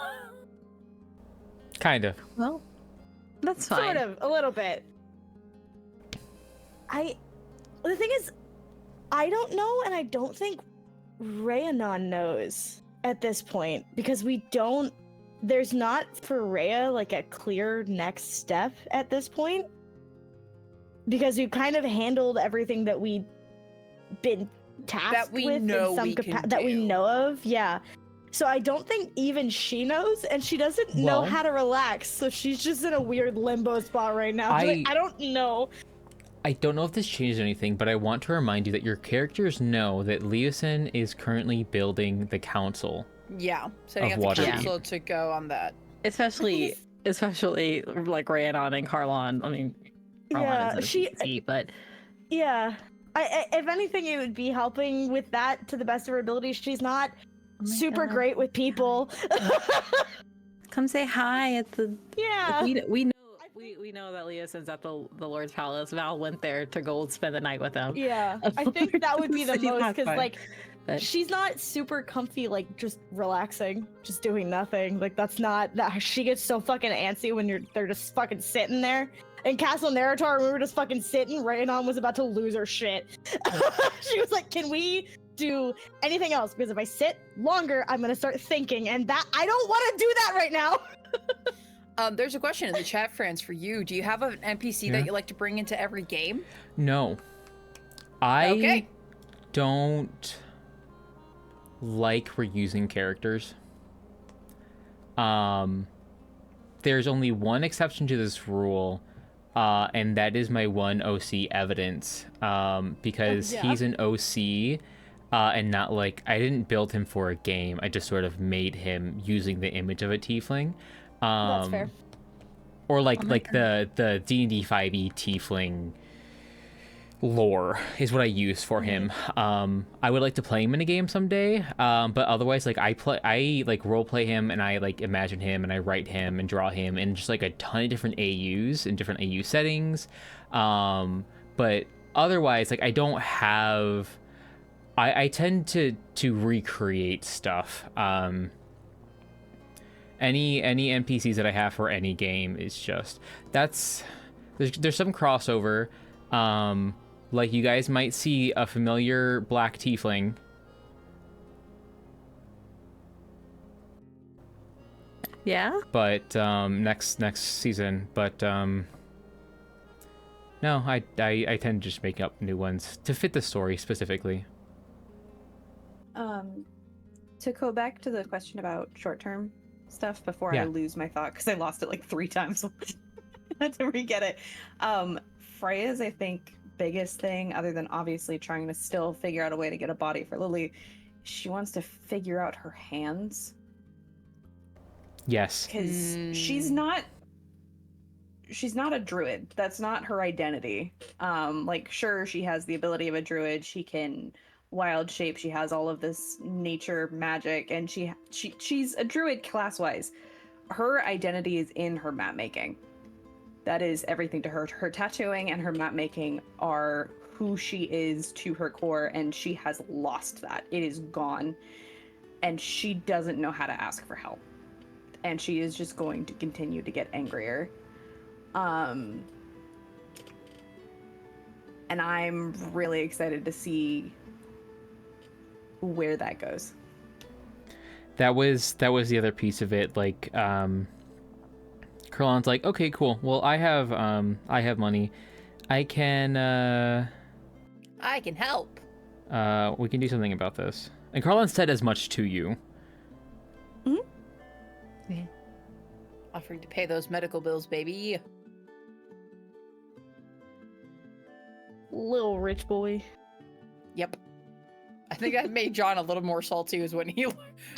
Kind of. Well, that's fine. Sort of, a little bit. The thing is, I don't know, and I don't think Rhiannon knows at this point, because there's not for Rhea like a clear next step at this point, because we've kind of handled everything that we've been tasked with in some that we know of. Yeah. So I don't think even she knows, and she doesn't know how to relax. So she's just in a weird limbo spot right now. I don't know. I don't know if this changes anything, but I want to remind you that your characters know that Leosin is currently building the council. Yeah, setting up the council to go on that. Especially like Rhiannon and Carlon. I mean, Carlon isn't but yeah. If anything, it would be helping with that to the best of her ability. She's not super great with people. Come say hi at the. Yeah. We know that Leosin's at the Lord's Palace. Val went there to go spend the night with him. Yeah, I think that would be the most, because like. She's not super comfy, like just relaxing, just doing nothing. Like that's not that. She gets so fucking antsy when they're just fucking sitting there. In Castle Narrator, we were just fucking sitting. Rhiannon was about to lose her shit. She was like, "Can we do anything else? Because if I sit longer, I'm gonna start thinking, and that I don't want to do that right now." There's a question in the chat, Franz, for you. Do you have an NPC that you like to bring into every game? No, I don't like reusing characters. There's only one exception to this rule, and that is my one OC Evidence, because he's an OC, and not like, I didn't build him for a game, I just sort of made him using the image of a tiefling. That's fair. Or like the D&D 5e tiefling lore is what I use for him. I would like to play him in a game someday, but otherwise, like I like role play him, and I like imagine him, and I write him and draw him in just like a ton of different AUs in different AU settings. But otherwise, like I don't have. I tend to recreate stuff. Any NPCs that I have for any game is just there's some crossover. Like you guys might see a familiar black tiefling Yeah. But next season. But no, I tend to just make up new ones to fit the story specifically. To go back to the question about short-term stuff before I lose my thought, because I lost it like 3 times. I had to re-get it. Freya's, I think, biggest thing, other than obviously trying to still figure out a way to get a body for Lily, she wants to figure out her hands. Yes. Because she's not a druid. That's not her identity. Like, sure, she has the ability of a druid. She can wild shape. She has all of this nature magic, and she's a druid class-wise. Her identity is in her map making. That is everything to her. Her tattooing and her map making are who she is to her core, and she has lost that. It is gone, and she doesn't know how to ask for help. And she is just going to continue to get angrier. And I'm really excited to see where that goes. That was the other piece of it. Like, Kurlan's like, okay, cool. Well, I have money. I can help. We can do something about this. And Kurlan said as much to you. Yeah. Offering to pay those medical bills, baby. Little rich boy. Yep. I think that made John a little more salty was when he,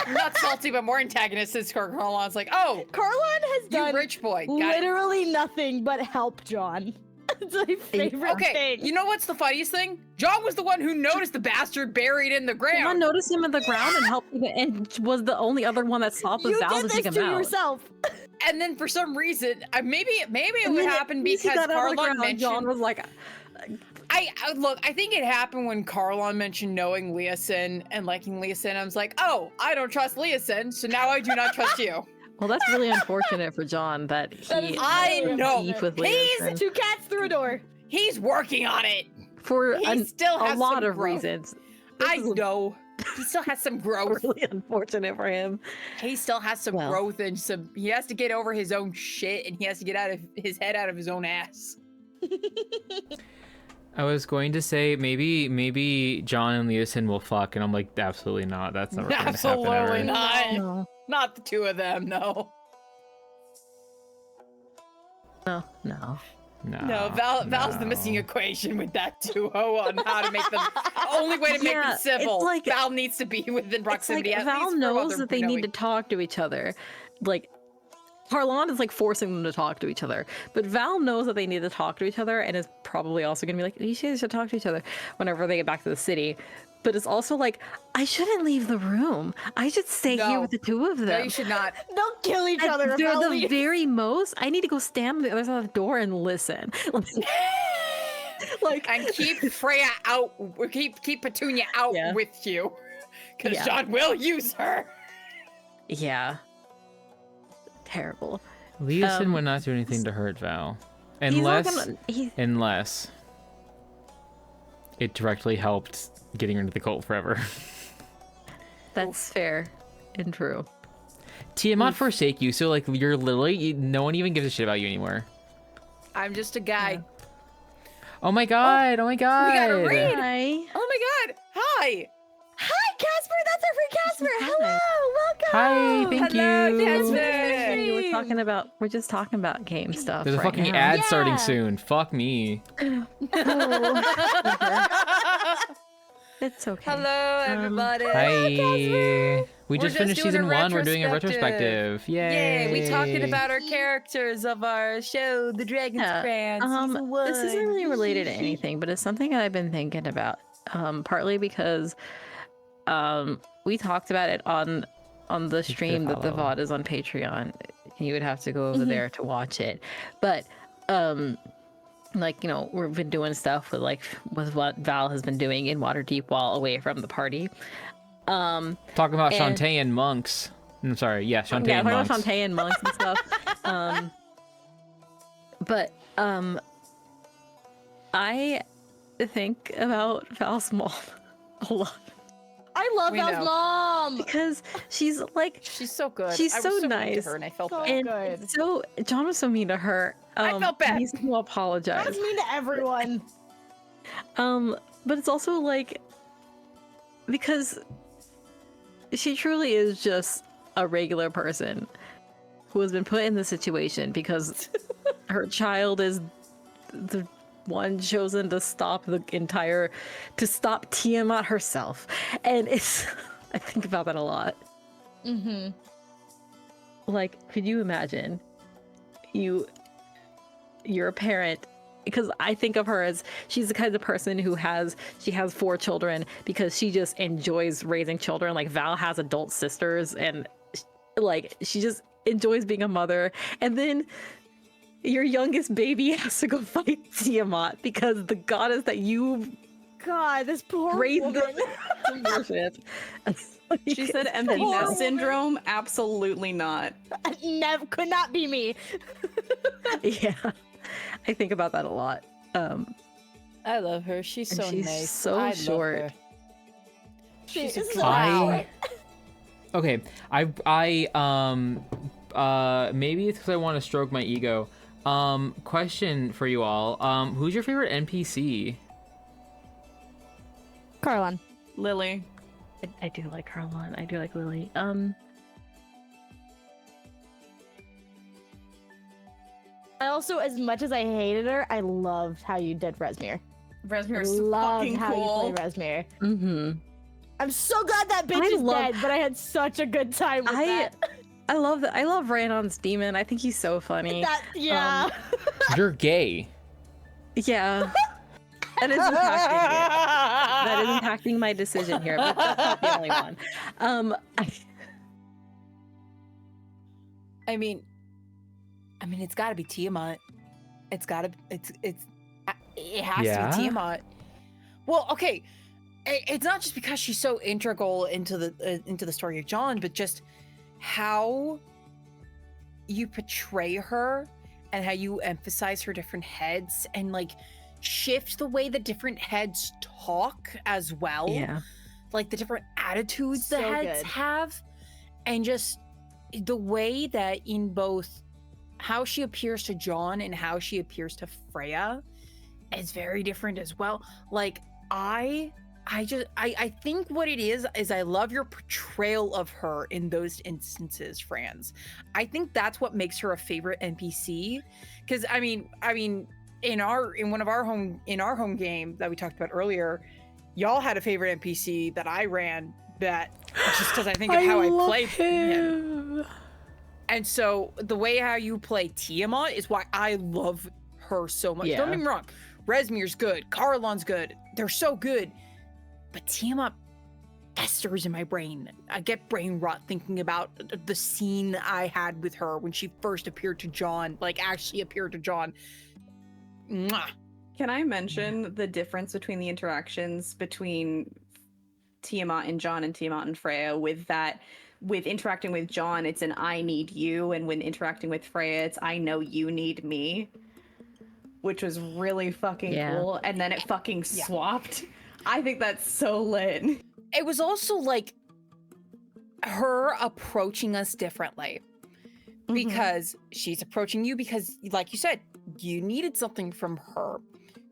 not salty, but more antagonistic. Kurlan's like, oh, Karlan has done rich boy. literally nothing but help John. It's my favorite thing. You know what's the funniest thing? John was the one who noticed the bastard buried in the ground. Someone noticed him in the ground and helped him, and was the only other one that saw the Val to take him out. Yourself. And then for some reason, maybe it would happen because Karlan mentioned. John was like, I think it happened when Karlan mentioned knowing Leosin and liking Leosin. I was like, oh, I don't trust Leosin, so now I do not trust you. Well, that's really unfortunate for John that he. I know. He's 2 cats through a door. He's working on it. For he still has a lot of growth. reasons. I know. He still has some growth. Really unfortunate for him. He still has some growth and some. He has to get over his own shit, and he has to get his head out of his own ass. I was going to say maybe John and Leosin will fuck, and I'm like, absolutely not. That's never going to happen ever. Absolutely not. No. Not the 2 of them, no. No. Val's the missing equation with that duo on how to make them. Only way to make them civil. Like, Val needs to be within proximity. It's like Val knows that they need to talk to each other. Like, Karlan is like forcing them to talk to each other, but Val knows that they need to talk to each other, and is probably also gonna be like, you should talk to each other whenever they get back to the city. But it's also like, I shouldn't leave the room. I should stay here with the 2 of them. No, you should not. They'll kill each other. At the very most, I need to go stand on the other side of the door and listen. And keep Freya out. Keep Petunia out with you, because John will use her. Yeah. Terrible. Leosin would not do anything to hurt Val, unless it directly helped getting her into the cult forever. That's fair and true. Tiamat forsake you, so like you're literally no one even gives a shit about you anymore. I'm just a guy. Yeah. Oh my god! Oh my god! We gotta read. Hi. Oh my god! Hi. Hi, Casper. That's our friend Casper. Hello. Welcome. Hi. Thank you. Casper. We're just talking about game stuff. There's a fucking ad starting soon. Fuck me. It's okay. Hello, everybody. Hi. We just finished season 1. We're doing a retrospective. Yay. Yay. We talking about our characters of our show, The Dragon's Franz. Season 1. This isn't really related to anything, but it's something that I've been thinking about. Partly because we talked about it on the stream that the VOD is on Patreon. You would have to go over there to watch it. But like, you know, we've been doing stuff with what Val has been doing in Waterdeep while away from the party. Talking about Shantae and monks. I'm sorry, Shantae and monks. About Shantae and monks and stuff. But I think about Val Small a lot. I love Val's mom because she's so good. She's I so was so nice. mean to her, and I felt So bad. good. So John was so mean to her. I felt bad. He needs to apologize. That was mean to everyone. But it's also like because she truly is just a regular person who has been put in this situation because her child is the one chosen to stop Tiamat herself. And it's I think about that a lot. Mm-hmm. Like, could you imagine you're a parent, because I think of her as she's the kind of person who has 4 children because she just enjoys raising children. Like Val has adult sisters and like she just enjoys being a mother, and then your youngest baby has to go fight Tiamat because the goddess that you this poor raised woman. worship. She said empty nest syndrome. Absolutely not. Could not be me. Yeah, I think about that a lot. I love her. She's so she's nice. so I short. Love her. She's Okay, maybe it's because I want to stroke my ego. Question for you all. Who's your favorite NPC? Carlon. Lily. I do like Carlon. I do like Lily. I also, as much as I hated her, I loved how you did Resmir. Resmir's Loved fucking how cool. you play Resmir. Mm-hmm. I'm so glad that bitch is dead, but I had such a good time with that. I love that. I love Randon's demon. I think he's so funny. Yeah. You're gay. Yeah. That is impacting it. That is impacting my decision here, but that's not the only one. I mean, it's got to be Tiamat. It has to be Tiamat. Well, okay, it's not just because she's so integral into the story of John, but just how you portray her and how you emphasize her different heads and like shift the way the different heads talk as well. Yeah. Like the different attitudes the So heads good. have, and just the way that in both how she appears to John and how she appears to Freya is very different as well. Like I think what it is I love your portrayal of her in those instances, Franz. I think that's what makes her a favorite NPC. Because I mean, in our home game that we talked about earlier, y'all had a favorite NPC that I ran that just because I think of how I played him. And so the way how you play Tiamat is why I love her so much. Yeah. Don't get me wrong, Resmir's good, Carlon's good, they're so good, but Tiamat festers in my brain. I get brain rot thinking about the scene I had with her when she first appeared to John, like actually appeared to John. Mwah. Can I mention the difference between the interactions between Tiamat and John and Tiamat and Freya with interacting with John, it's an I need you, and when interacting with Freya, it's I know you need me, which was really fucking cool. And then it fucking swapped. I think that's so lit. It was also like her approaching us differently because she's approaching you because, like you said, you needed something from her.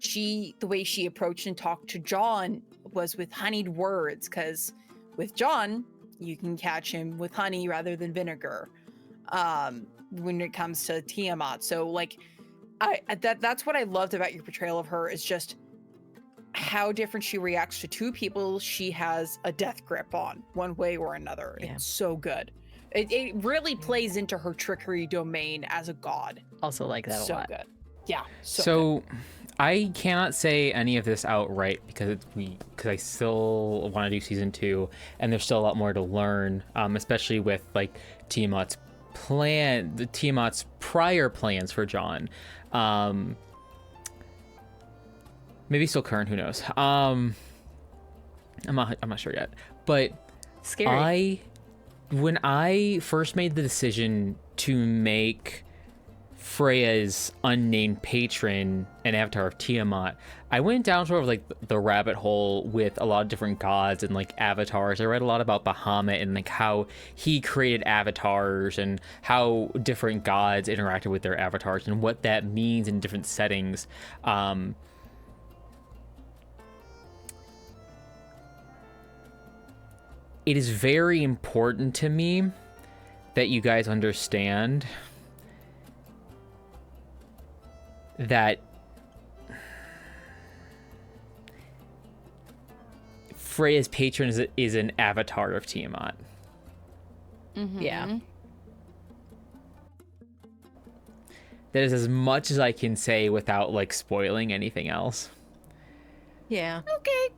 The way she approached and talked to John was with honeyed words, because with John, you can catch him with honey rather than vinegar when it comes to Tiamat. So like that's what I loved about your portrayal of her, is just how different she reacts to two people she has a death grip on, one way or another. Yeah. It's so good. It really plays into her trickery domain as a god. Also like that a lot. So good. Yeah. So I cannot say any of this outright because I still want to do season 2, and there's still a lot more to learn, especially with like Tiamat's prior plans for John. Maybe still current, who knows? I'm not sure yet. But scary. When I first made the decision to make Freya's unnamed patron and avatar of Tiamat, I went down sort of like the rabbit hole with a lot of different gods and like avatars. I read a lot about Bahamut and like how he created avatars and how different gods interacted with their avatars and what that means in different settings. It is very important to me that you guys understand that Freya's patron is an avatar of Tiamat. Mm-hmm. Yeah. That is as much as I can say without like spoiling anything else. Yeah. Okay.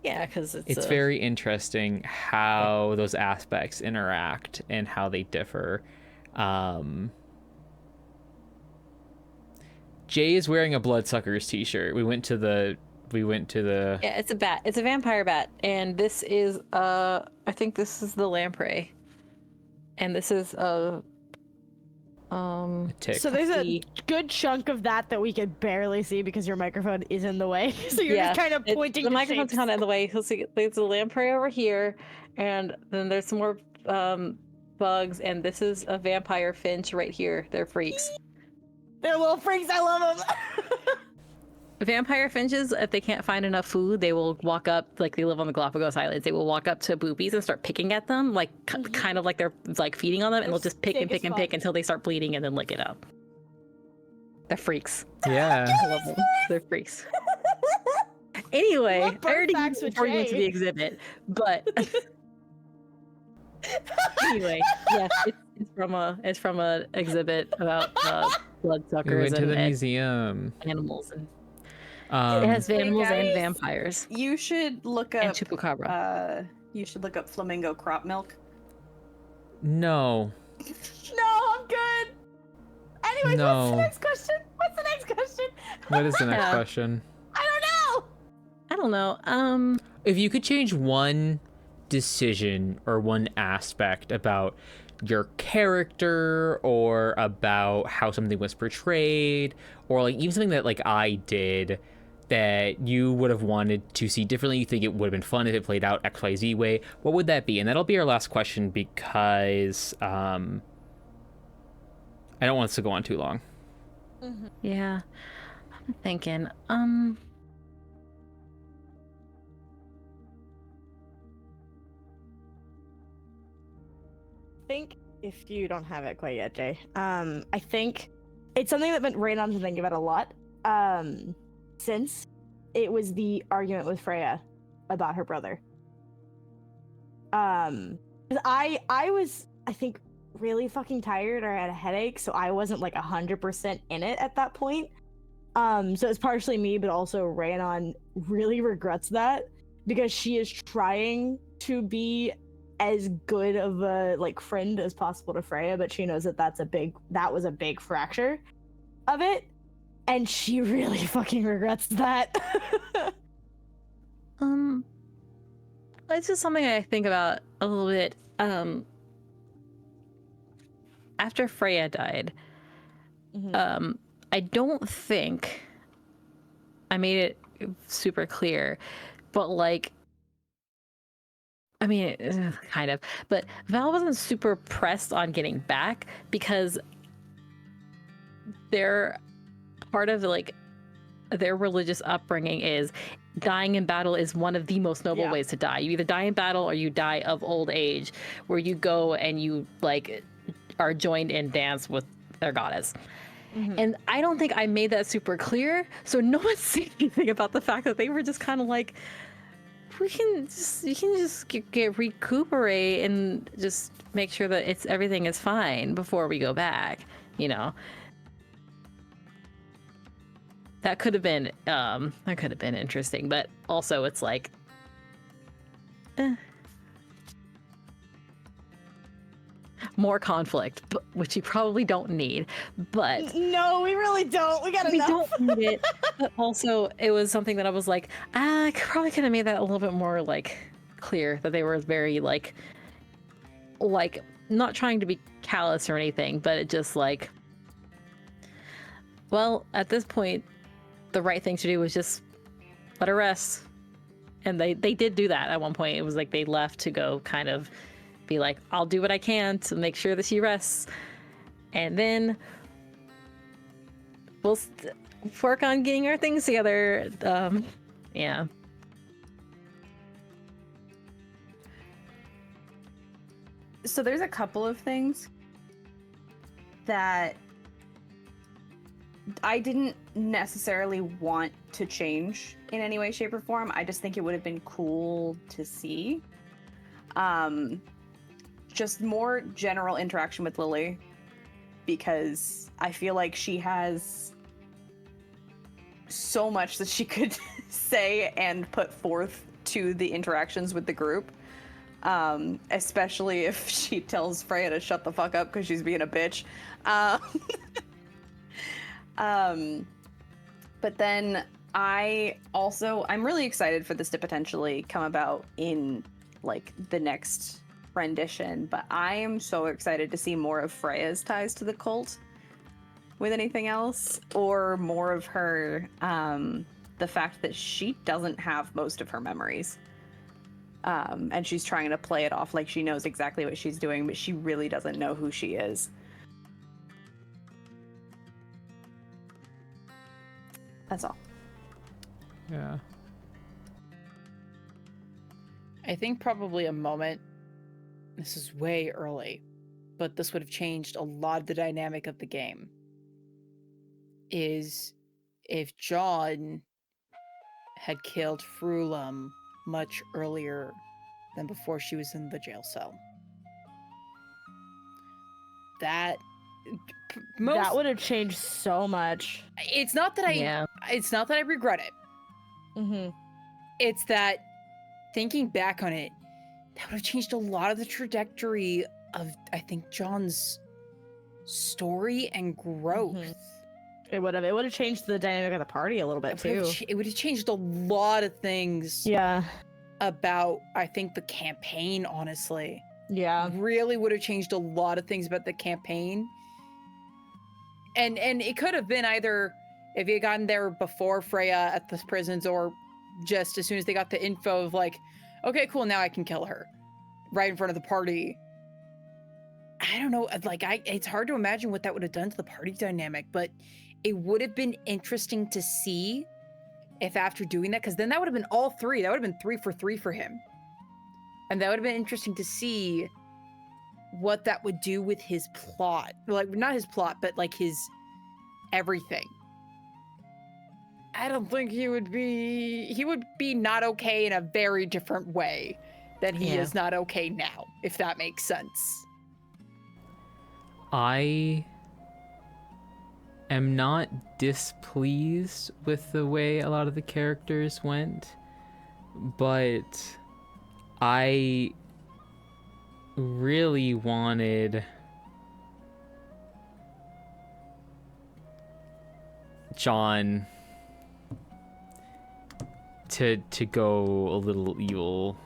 Yeah, because it's very interesting how those aspects interact and how they differ. Jay is wearing a Bloodsuckers t-shirt. We went to the Yeah, it's a bat. It's a vampire bat. And this is I think this is the lamprey. And this is a tick. So there's a good chunk of that we could barely see because your microphone is in the way. So you're just kind of pointing. The microphone's kind of in the way. You'll see there's a lamprey over here, and then there's some more bugs, and this is a vampire finch right here. They're freaks. They're little freaks. I love them. Vampire finches, if they can't find enough food, they will walk up, like they live on the Galapagos Islands, they will walk up to boobies and start picking at them, like kind of like they're like feeding on them, and they'll just pick and pick and pick until they start bleeding and then lick it up. They're freaks. Yeah. I love them. They're freaks. Anyway, I already gave before you to the exhibit, but anyway, yes, it's from a exhibit about bloodsuckers. We went to the and museum. Animals and it has animals and vampires. You should look up and chupacabra. You should look up flamingo crop milk. No. No, I'm good. Anyways, No. What's the next question? What is the next question? I don't know. If you could change one decision or one aspect about your character or about how something was portrayed or like even something that like I did that you would have wanted to see differently, you think it would have been fun if it played out XYZ way, what would that be? And that'll be our last question because I don't want us to go on too long. Mm-hmm. Yeah, I'm thinking I think if you don't have it quite yet, Jay, I think it's something that ran on to think about a lot since it was the argument with Freya about her brother. I was, I think, really fucking tired or had a headache, so I wasn't like 100% in it at that point. So it's partially me, but also Rhiannon really regrets that because she is trying to be as good of a like friend as possible to Freya, but she knows that that was a big fracture of it, and she really fucking regrets that. It's just something I think about a little bit. After Freya died, I don't think I made it super clear, but like, I mean, kind of, but Val wasn't super pressed on getting back because they're part of like their religious upbringing is dying in battle is one of the most noble ways to die. You either die in battle or you die of old age, where you go and you like are joined in dance with their goddess. And I don't think I made that super clear, so no one said anything about the fact that they were just kind of like, you can just get recuperate and just make sure that everything is fine before we go back, you know. That could have been interesting, but also it's like more conflict, which you probably don't need. But no, we really don't. We don't need it. But also, it was something that I was like, I probably could have made that a little bit more like clear that they were very like not trying to be callous or anything, but it just like, well, at this point, the right thing to do was just let her rest. And they did do that at one point. It was like they left to go kind of be like, I'll do what I can to make sure that she rests. And then we'll work on getting our things together. Yeah. So there's a couple of things that I didn't necessarily want to change in any way, shape, or form. I just think it would have been cool to see. Just more general interaction with Lily, because I feel like she has so much that she could say and put forth to the interactions with the group. Especially if she tells Freya to shut the fuck up because she's being a bitch. But then I'm really excited for this to potentially come about in like the next rendition, but I am so excited to see more of Freya's ties to the cult with anything else, or more of her, the fact that she doesn't have most of her memories. And she's trying to play it off like she knows exactly what she's doing, but she really doesn't know who she is. That's all. Yeah. I think probably a moment, this is way early, but this would have changed a lot of the dynamic of the game, is if John had killed Frulum much earlier than before she was in the jail cell. That would have changed so much. It's not that I regret it. Mm-hmm. It's that thinking back on it, that would have changed a lot of the trajectory of, I think, John's story and growth. Mm-hmm. It would have changed the dynamic of the party a little bit too. It would have changed a lot of things. Yeah. About, I think, the campaign, honestly. Yeah. Really would have changed a lot of things about the campaign. And it could have been either if you had gotten there before Freya at the prisons, or just as soon as they got the info of like, okay, cool, now I can kill her right in front of the party. I don't know, like, it's hard to imagine what that would have done to the party dynamic, but it would have been interesting to see if after doing that, because then that would have been all three. That would have been 3 for 3 for him. And that would have been interesting to see what that would do with his plot. Like, not his plot, but like his everything. I don't think he would be not okay in a very different way than he is not okay now, if that makes sense. I am not displeased with the way a lot of the characters went, but I really wanted John to go a little evil.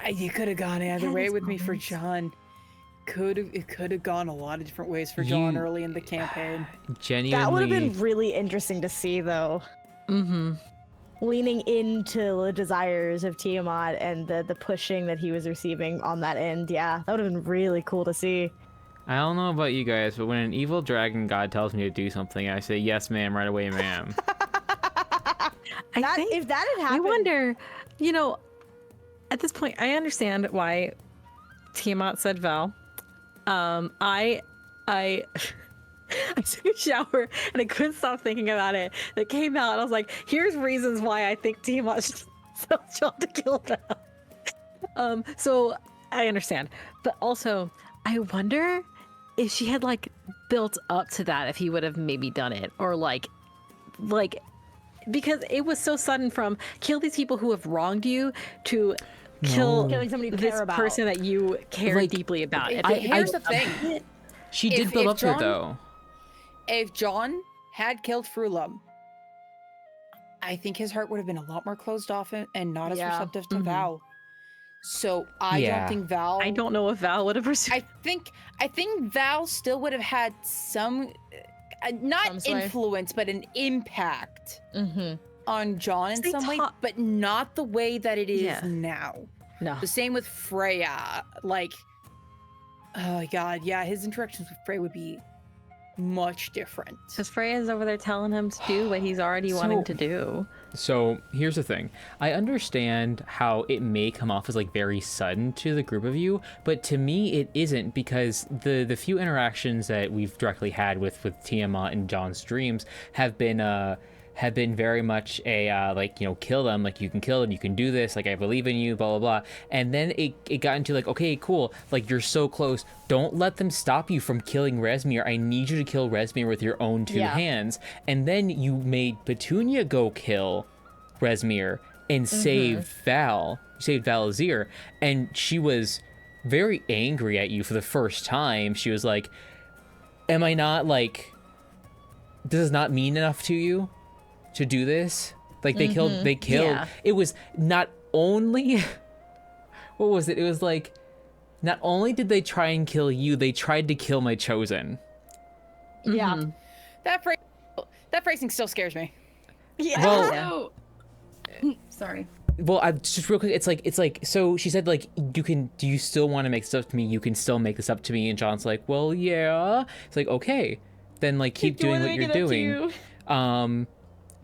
You could have gone either way with me for John. It could have gone a lot of different ways for John early in the campaign. Genuinely, that would have been really interesting to see, though. Mm-hmm. Leaning into the desires of Tiamat and the pushing that he was receiving on that end. Yeah, that would have been really cool to see. I don't know about you guys, but when an evil dragon god tells me to do something, I say, yes, ma'am, right away, ma'am. I think if that had happened... I wonder, at this point, I understand why Tiamat said Val. I took a shower and I couldn't stop thinking about it. It came out and I was like, here's reasons why I think Tiamat should tell John to kill Val. So I understand. But also, I wonder if she had built up to that, if he would have maybe done it, or because it was so sudden from kill these people who have wronged you to killing somebody you care about. Person that you care deeply about. Here's the thing. She did build up to it, though. If John had killed Frulum, I think his heart would have been a lot more closed off and not as receptive to Val. So I don't think Val. I don't know if Val would have pursued. I think Val still would have had some, not influence, but an impact on John in some way, but not the way that it is now. No. The same with Freya. Like, oh my god, yeah, his interactions with Freya would be much different. Because Freya's over there telling him to do what he's already wanting to do. So here's the thing. I understand how it may come off as like very sudden to the group of you, but to me it isn't, because the few interactions that we've directly had with Tiamat and John's dreams have been very much a like, you know, kill them, like you can kill them, you can do this, like I believe in you, blah blah blah. And then it got into like, okay, cool, like you're so close, don't let them stop you from killing Rezmir. I need you to kill Rezmir with your own two hands. And then you made Petunia go kill Rezmir and save Val. You saved Valazir, and she was very angry at you for the first time. She was like, am I not, like, does it not mean enough to you to do this? Like they killed it was not only what was it was like, not only did they try and kill you, they tried to kill my chosen. That phrasing still scares me. Well, sorry. Well, I just real quick, it's like so she said, like, do you still want to make this up to me? You can still make this up to me. And John's like, well, yeah. It's like, okay, then like keep doing what you're doing.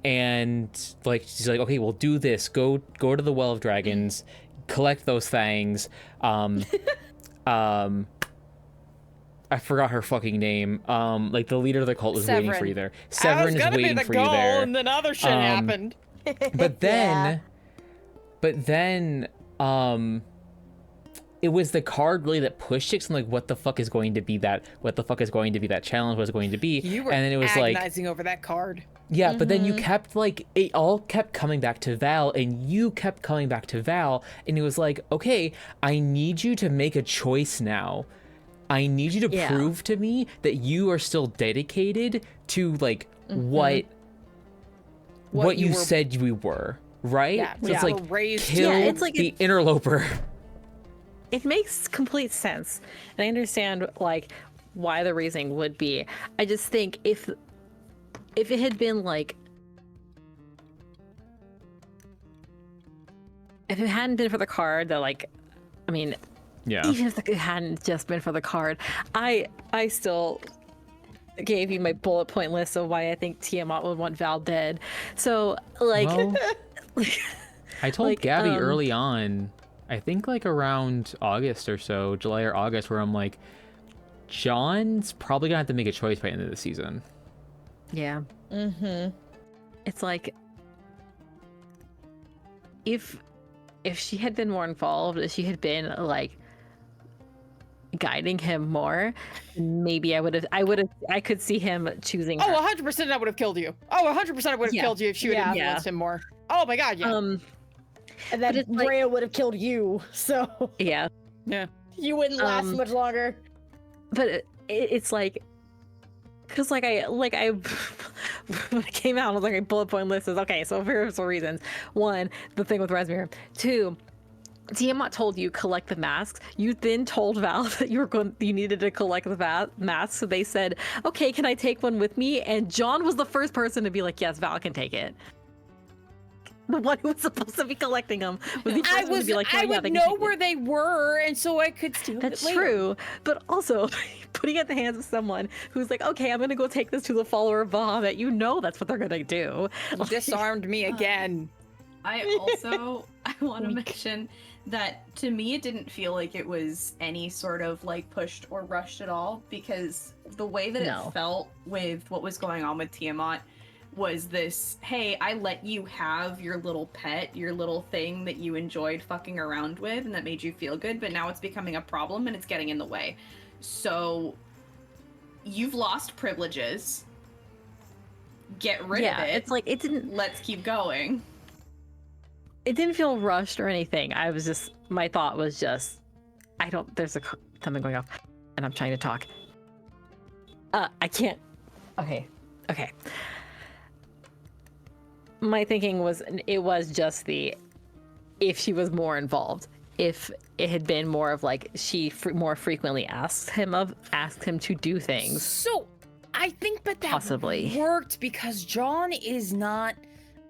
And like she's like, okay, well, do this. Go to the Well of Dragons, collect those things. I forgot her fucking name. Like the leader of the cult was waiting for you there. Severin is waiting for you there. And then other shit happened. But then, it was the card really that pushed it. So I'm like, what the fuck is going to be that? What the fuck is going to be that challenge? What's going to be? You were and then it was agonizing over that card. Yeah, but then you kept like, it all kept coming back to Val, and you kept coming back to Val, and it was like, okay, I need you to make a choice now. I need you to prove to me that you are still dedicated to like what you said we were, right? Yeah, so it's like kill it's like the interloper. It makes complete sense, and I understand like why the reasoning would be. I just think if it had been like, if it hadn't been for the card, that like, I mean, even if it hadn't just been for the card, I still gave you my bullet point list of why I think Tiamat would want Val dead. So like, I told like, Gabby early on, I think like around August or so, July or August, where I'm like, John's probably gonna have to make a choice by the end of the season. Yeah. It's like, if she had been more involved, if she had been like guiding him more, maybe I could see him choosing her. 100% I would have killed you. 100% I would have killed you if she would have influenced him more. Oh my god, yeah. And then Rhea would have killed you, so yeah, you wouldn't last much longer. But it's like, because like I when it came out, I was like, a bullet point list is okay. So for some reasons, one, the thing with Rezmir. Two, Tiamat told you collect the masks. You then told Val that you needed to collect the masks. So they said, okay, can I take one with me? And John was the first person to be like, yes, Val can take it. The one who was supposed to be collecting them was the first one to be like, oh, I would know where they were, and so I could steal That's it later. true, but also putting it in the hands of someone who's like, okay, I'm gonna go take this to the follower of Bahamut. You know that's what they're gonna do. You disarmed me again. I want to mention that to me it didn't feel like it was any sort of like pushed or rushed at all, because the way that it felt with what was going on with Tiamat was this, hey, I let you have your little pet, your little thing that you enjoyed fucking around with and that made you feel good, but now it's becoming a problem and it's getting in the way. So you've lost privileges. Get rid of it. It's like, it didn't... Let's keep going. It didn't feel rushed or anything. My thought was just, there's something going off and I'm trying to talk. I can't. Okay. My thinking was, it was just if she was more involved. if it had been more of like she more frequently asked him to do things. So I think that possibly worked because John is not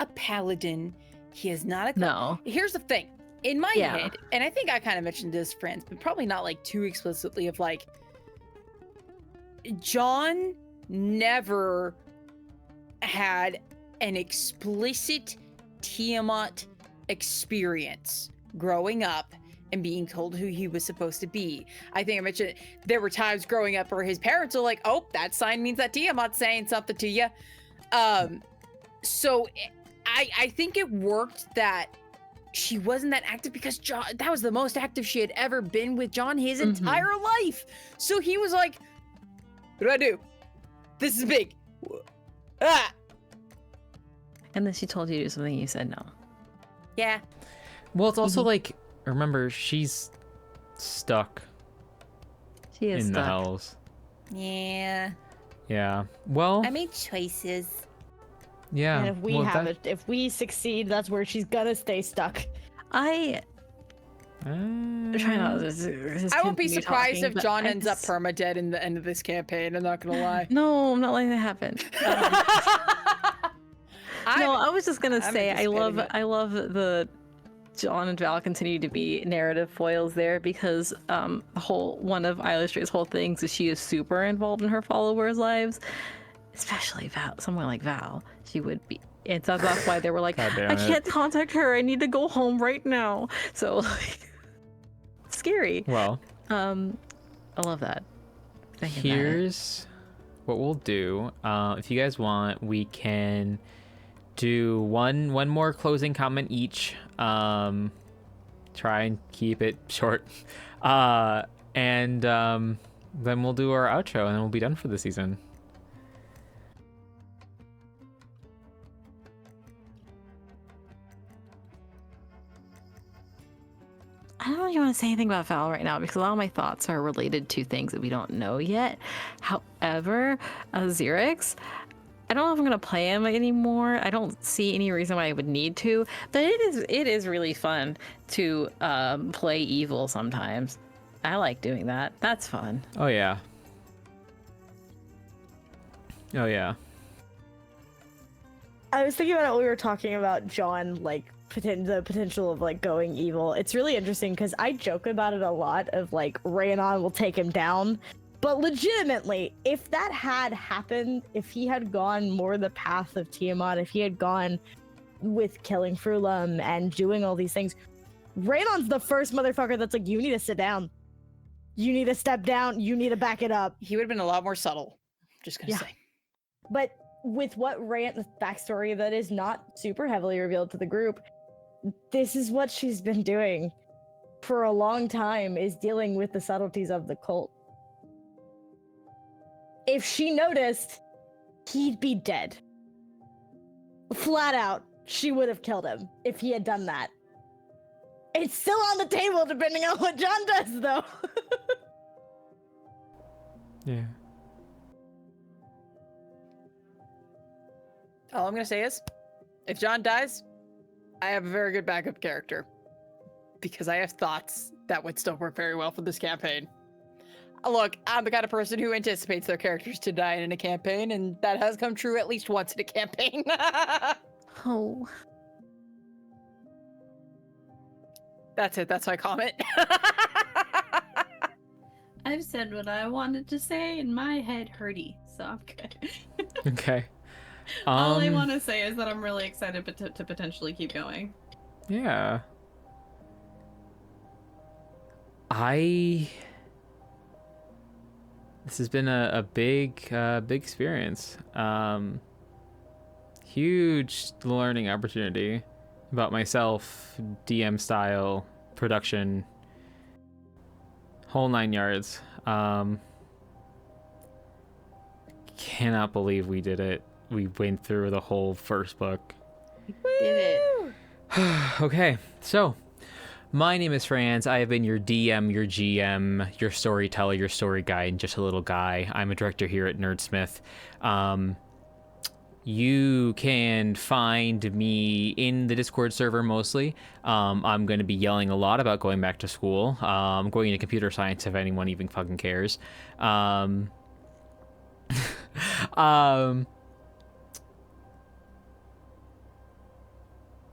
a paladin. He is not a... No. Here's the thing. In my head, and I think I kind of mentioned this, Franz, but probably not like too explicitly, of like, John never had an explicit Tiamat experience growing up and being told who he was supposed to be. I think I mentioned there were times growing up where his parents were like, oh, that sign means that Tiamat's saying something to you. So I think it worked that she wasn't that active because John, that was the most active she had ever been with John his entire life. So he was like, what do I do? This is big. Ah! And then she told you to do something, you said no. Yeah. Well, it's also like, remember, she's stuck. She is in stuck. the hells. Yeah. Yeah. Well, I made choices. Yeah. And if we succeed, that's where she's gonna stay stuck. I try not to. I won't be surprised talking, if John ends up permadead in the end of this campaign. I'm not gonna lie. No, I'm not letting that happen. No, I was just gonna say I love the John and Val continue to be narrative foils there because one of Illustra's whole things is she is super involved in her followers' lives, especially Val. Someone like Val, she would be. And so that's why they were like, I can't contact her. I need to go home right now. So, like, scary. Well, I love that. Here's what we'll do. If you guys want, we can do one more closing comment each. Try and keep it short. And then we'll do our outro and then we'll be done for the season. I don't really want to say anything about Val right now because a lot of my thoughts are related to things that we don't know yet. However, Xerix, I don't know if I'm gonna play him anymore. I don't see any reason why I would need to, but it is really fun to play evil sometimes. I like doing that. That's fun. Oh yeah. Oh yeah. I was thinking about what we were talking about, John, like the potential of like going evil. It's really interesting because I joke about it a lot of like Rhiannon will take him down. But legitimately, if that had happened, if he had gone more the path of Tiamat, if he had gone with killing Frulam and doing all these things, Rhiannon's the first motherfucker that's like, you need to sit down. You need to step down. You need to back it up. He would have been a lot more subtle. Just gonna say. But with what Rhiannon's backstory that is not super heavily revealed to the group, this is what she's been doing for a long time, is dealing with the subtleties of the cult. If she noticed, he'd be dead. Flat out, she would have killed him if he had done that. It's still on the table depending on what John does, though. Yeah. All I'm gonna say is, if John dies, I have a very good backup character. Because I have thoughts that would still work very well for this campaign. Look, I'm the kind of person who anticipates their characters to die in a campaign, and that has come true at least once in a campaign. Oh. That's it. That's my comment. I've said what I wanted to say, and my head hurty, so I'm good. Okay. All I want to say is that I'm really excited to potentially keep going. Yeah. This has been a big experience. Huge learning opportunity about myself, DM style, production, whole 9 yards. Cannot believe we did it. We went through the whole first book. Did it. Okay, so my name is Franz. I have been your DM, your GM, your storyteller, your story guide, and just a little guy. I'm a director here at Nerdsmith. you can find me in the Discord server mostly. I'm going to be yelling a lot about going back to school. I'm going into computer science if anyone even fucking cares.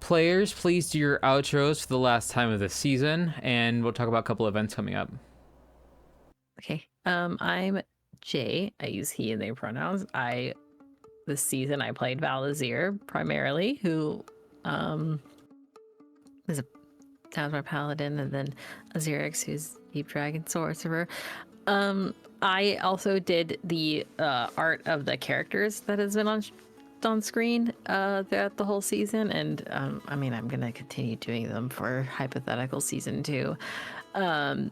Players, please do your outros for the last time of the season, and we'll talk about a couple events coming up. Okay. I'm Jay. I use he and they pronouns. This season I played Valazir primarily, who is a Townsmar Paladin, and then Azirix, who's Deep Dragon Sorcerer. I also did the art of the characters that has been on screen throughout the whole season, and I mean, I'm gonna continue doing them for hypothetical season 2. I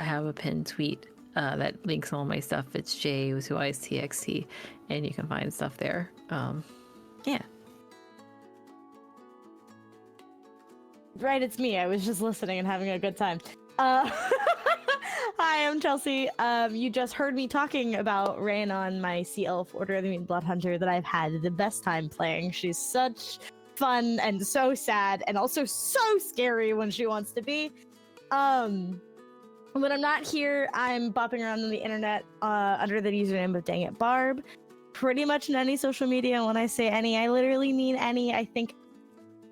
have a pinned tweet that links all my stuff. It's Jay with TXT, and you can find stuff there. Yeah. Right, it's me. I was just listening and having a good time. Hi, I'm Chelsea. You just heard me talking about Rhaenon, my Sea Elf Order of the Mutant Blood Hunter that I've had the best time playing. She's such fun and so sad and also so scary when she wants to be. When I'm not here, I'm bopping around on the internet under the username of Dang It Barb. Pretty much in any social media. When I say any, I literally mean any. I think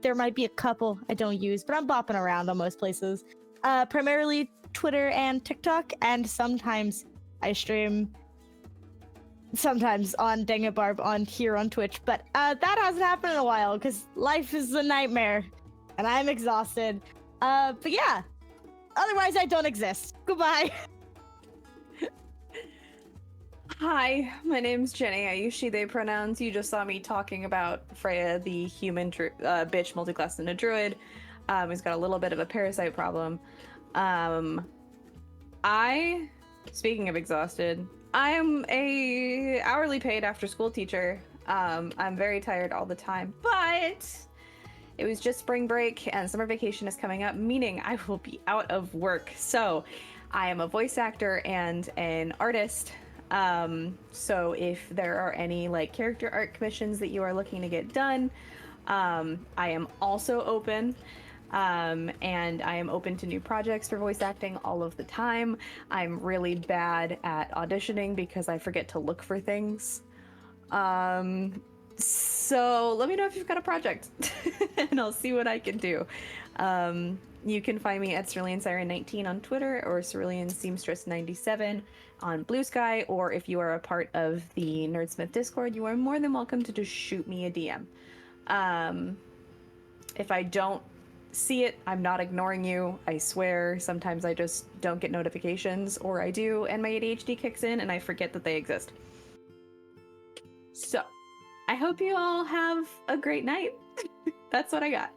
there might be a couple I don't use, but I'm bopping around on most places. Primarily Twitter and TikTok, and sometimes I stream. Sometimes on Dang It Barb here on Twitch, but that hasn't happened in a while because life is a nightmare, and I'm exhausted. But yeah. Otherwise, I don't exist. Goodbye. Hi, my name's Jenny. I use she, they pronouns. You just saw me talking about Freya, the human bitch multiclassed into druid, who's got a little bit of a parasite problem. Speaking of exhausted, I am a hourly paid after school teacher. I'm very tired all the time, but it was just spring break and summer vacation is coming up, meaning I will be out of work. So I am a voice actor and an artist. So if there are any like character art commissions that you are looking to get done, I am also open. And I am open to new projects for voice acting all of the time. I'm really bad at auditioning because I forget to look for things. So let me know if you've got a project and I'll see what I can do. You can find me at Cerulean Siren 19 on Twitter or Cerulean Seamstress 97 on Blue Sky, or if you are a part of the Nerdsmith Discord, you are more than welcome to just shoot me a DM. If I don't see it, I'm not ignoring you. I swear, sometimes I just don't get notifications, or I do, and my ADHD kicks in and I forget that they exist. So, I hope you all have a great night. That's what I got.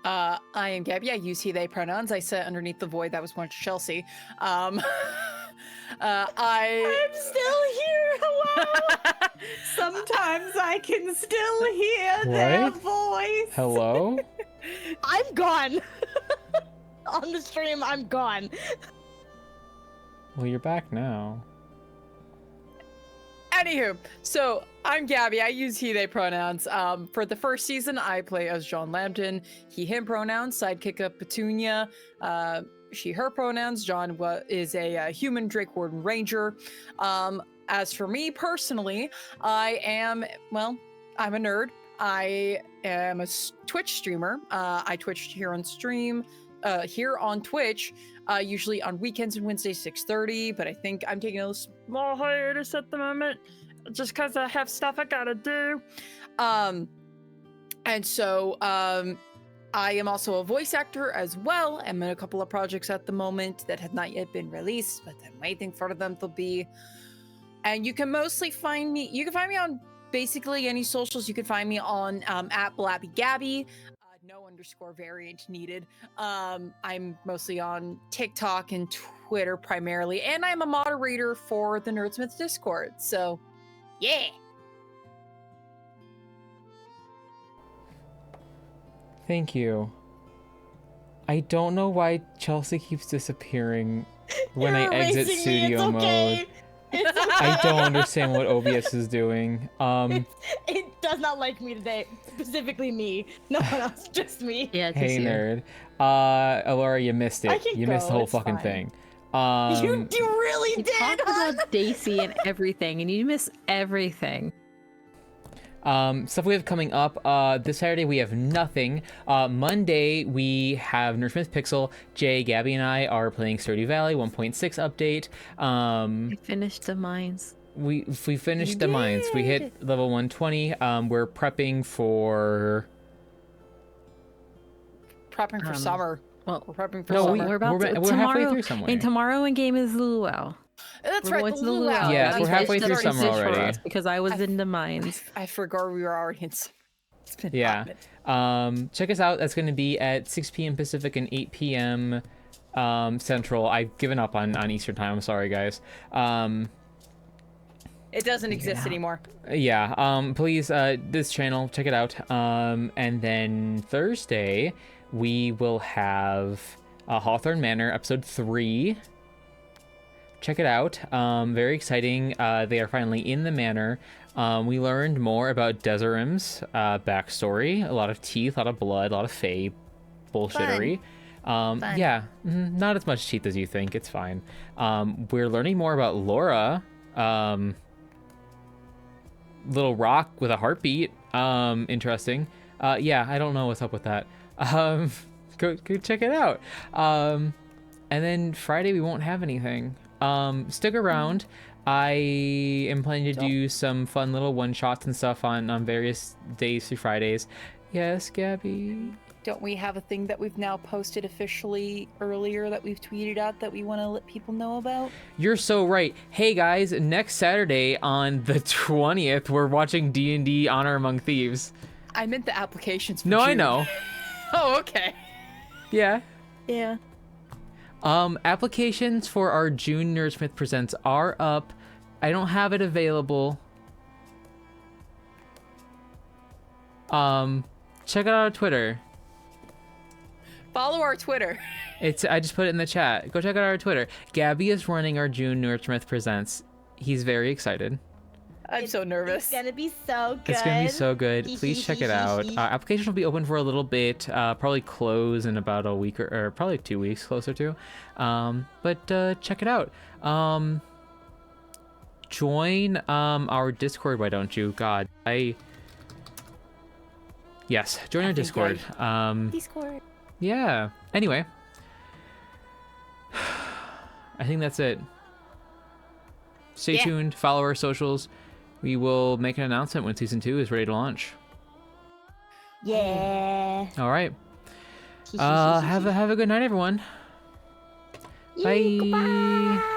I am Gabby. I use he, they pronouns. I sit underneath the void that was once Chelsea. I'm still here. Hello. Sometimes I can still hear their voice. Hello? I'm gone. On the stream, I'm gone. Well, you're back now. Anywho, so I'm Gabby. I use he, they pronouns. For the first season, I play as John Lambton. He, him pronouns. Sidekick of Petunia. She, her pronouns. John is a human Drake Warden Ranger. As for me personally, I'm a nerd. I am a Twitch streamer. I Twitch here on Twitch. Usually on weekends and Wednesdays 6:30, but I think I'm taking a small hiatus at the moment just because I have stuff I gotta do. And so I am also a voice actor as well. I'm in a couple of projects at the moment that have not yet been released, but I'm waiting for them to be. And you can mostly find me. You can find me on basically any socials. You can find me on at BlappyGabby. No _ variant needed. I'm mostly on TikTok and Twitter primarily, and I'm a moderator for the Nerdsmith Discord. So, yeah. Thank you. I don't know why Chelsea keeps disappearing when I exit studio mode. It's okay. I don't understand what OBS is doing. It does not like me today. Specifically me. No one else, just me. Yeah, it's Hey just you. nerd. Alora, you missed I it. can You missed the go, whole it's fucking fine. thing. You really You did. talked about Daisy and everything, and you miss everything. Stuff we have coming up. This Saturday we have nothing. Monday we have Nerdsmith Pixel. Jay, Gabby, and I are playing Stardew Valley 1.6 update. I finished the mines. We finished the mines. We hit level 120. We're prepping for summer. Well, We're prepping for No, summer. we're halfway through somewhere. And tomorrow in game is luau. That's We're right. going The to the luau. luau. Yes, We we're halfway finished through the summer fish for already. us because I was in the mines. I forgot we were already in. It's been Yeah. hot minute. Check us out. That's going to be at 6 p.m. Pacific and 8 p.m. Central. I've given up on Eastern time. I'm sorry, guys. It doesn't exist anymore. Yeah. Please, this channel, check it out. And then Thursday, we will have Hawthorne Manor, episode 3. Check it out. Very exciting. They are finally in the manor. We learned more about Deserim's backstory. A lot of teeth, a lot of blood, a lot of fae bullshittery. Yeah, not as much teeth as you think. It's fine. We're learning more about Laura. Little rock with a heartbeat. Interesting. Yeah, I don't know what's up with that. Go check it out. And then Friday we won't have anything. Stick around. I am planning to do some fun little one-shots and stuff on various days through Fridays. Yes, Gabby? Don't we have a thing that we've now posted officially earlier that we've tweeted out that we want to let people know about? You're so right. Hey guys, next Saturday on the 20th, we're watching D&D Honor Among Thieves. I meant the applications for No, I June. know. Oh, okay. Yeah. Yeah. Applications for our June Nerdsmith Presents are up. I don't have it available. Check it out on Twitter. Follow our Twitter. I just put it in the chat. Go check out our Twitter. Gabby is running our June Nerdsmith Presents. He's very excited. I'm so nervous. It's gonna be so good. It's gonna be so good. Please check it out. Application will be open for a little bit. Probably close in about a week or probably 2 weeks, closer to. But check it out. Join our Discord. Why don't you? God, yes, join our Discord. Discord. Yeah. Anyway, I think that's it. Stay tuned. Follow our socials. We will make an announcement when season 2 is ready to launch. Yeah. All right. Have a good night, everyone. Bye. Goodbye.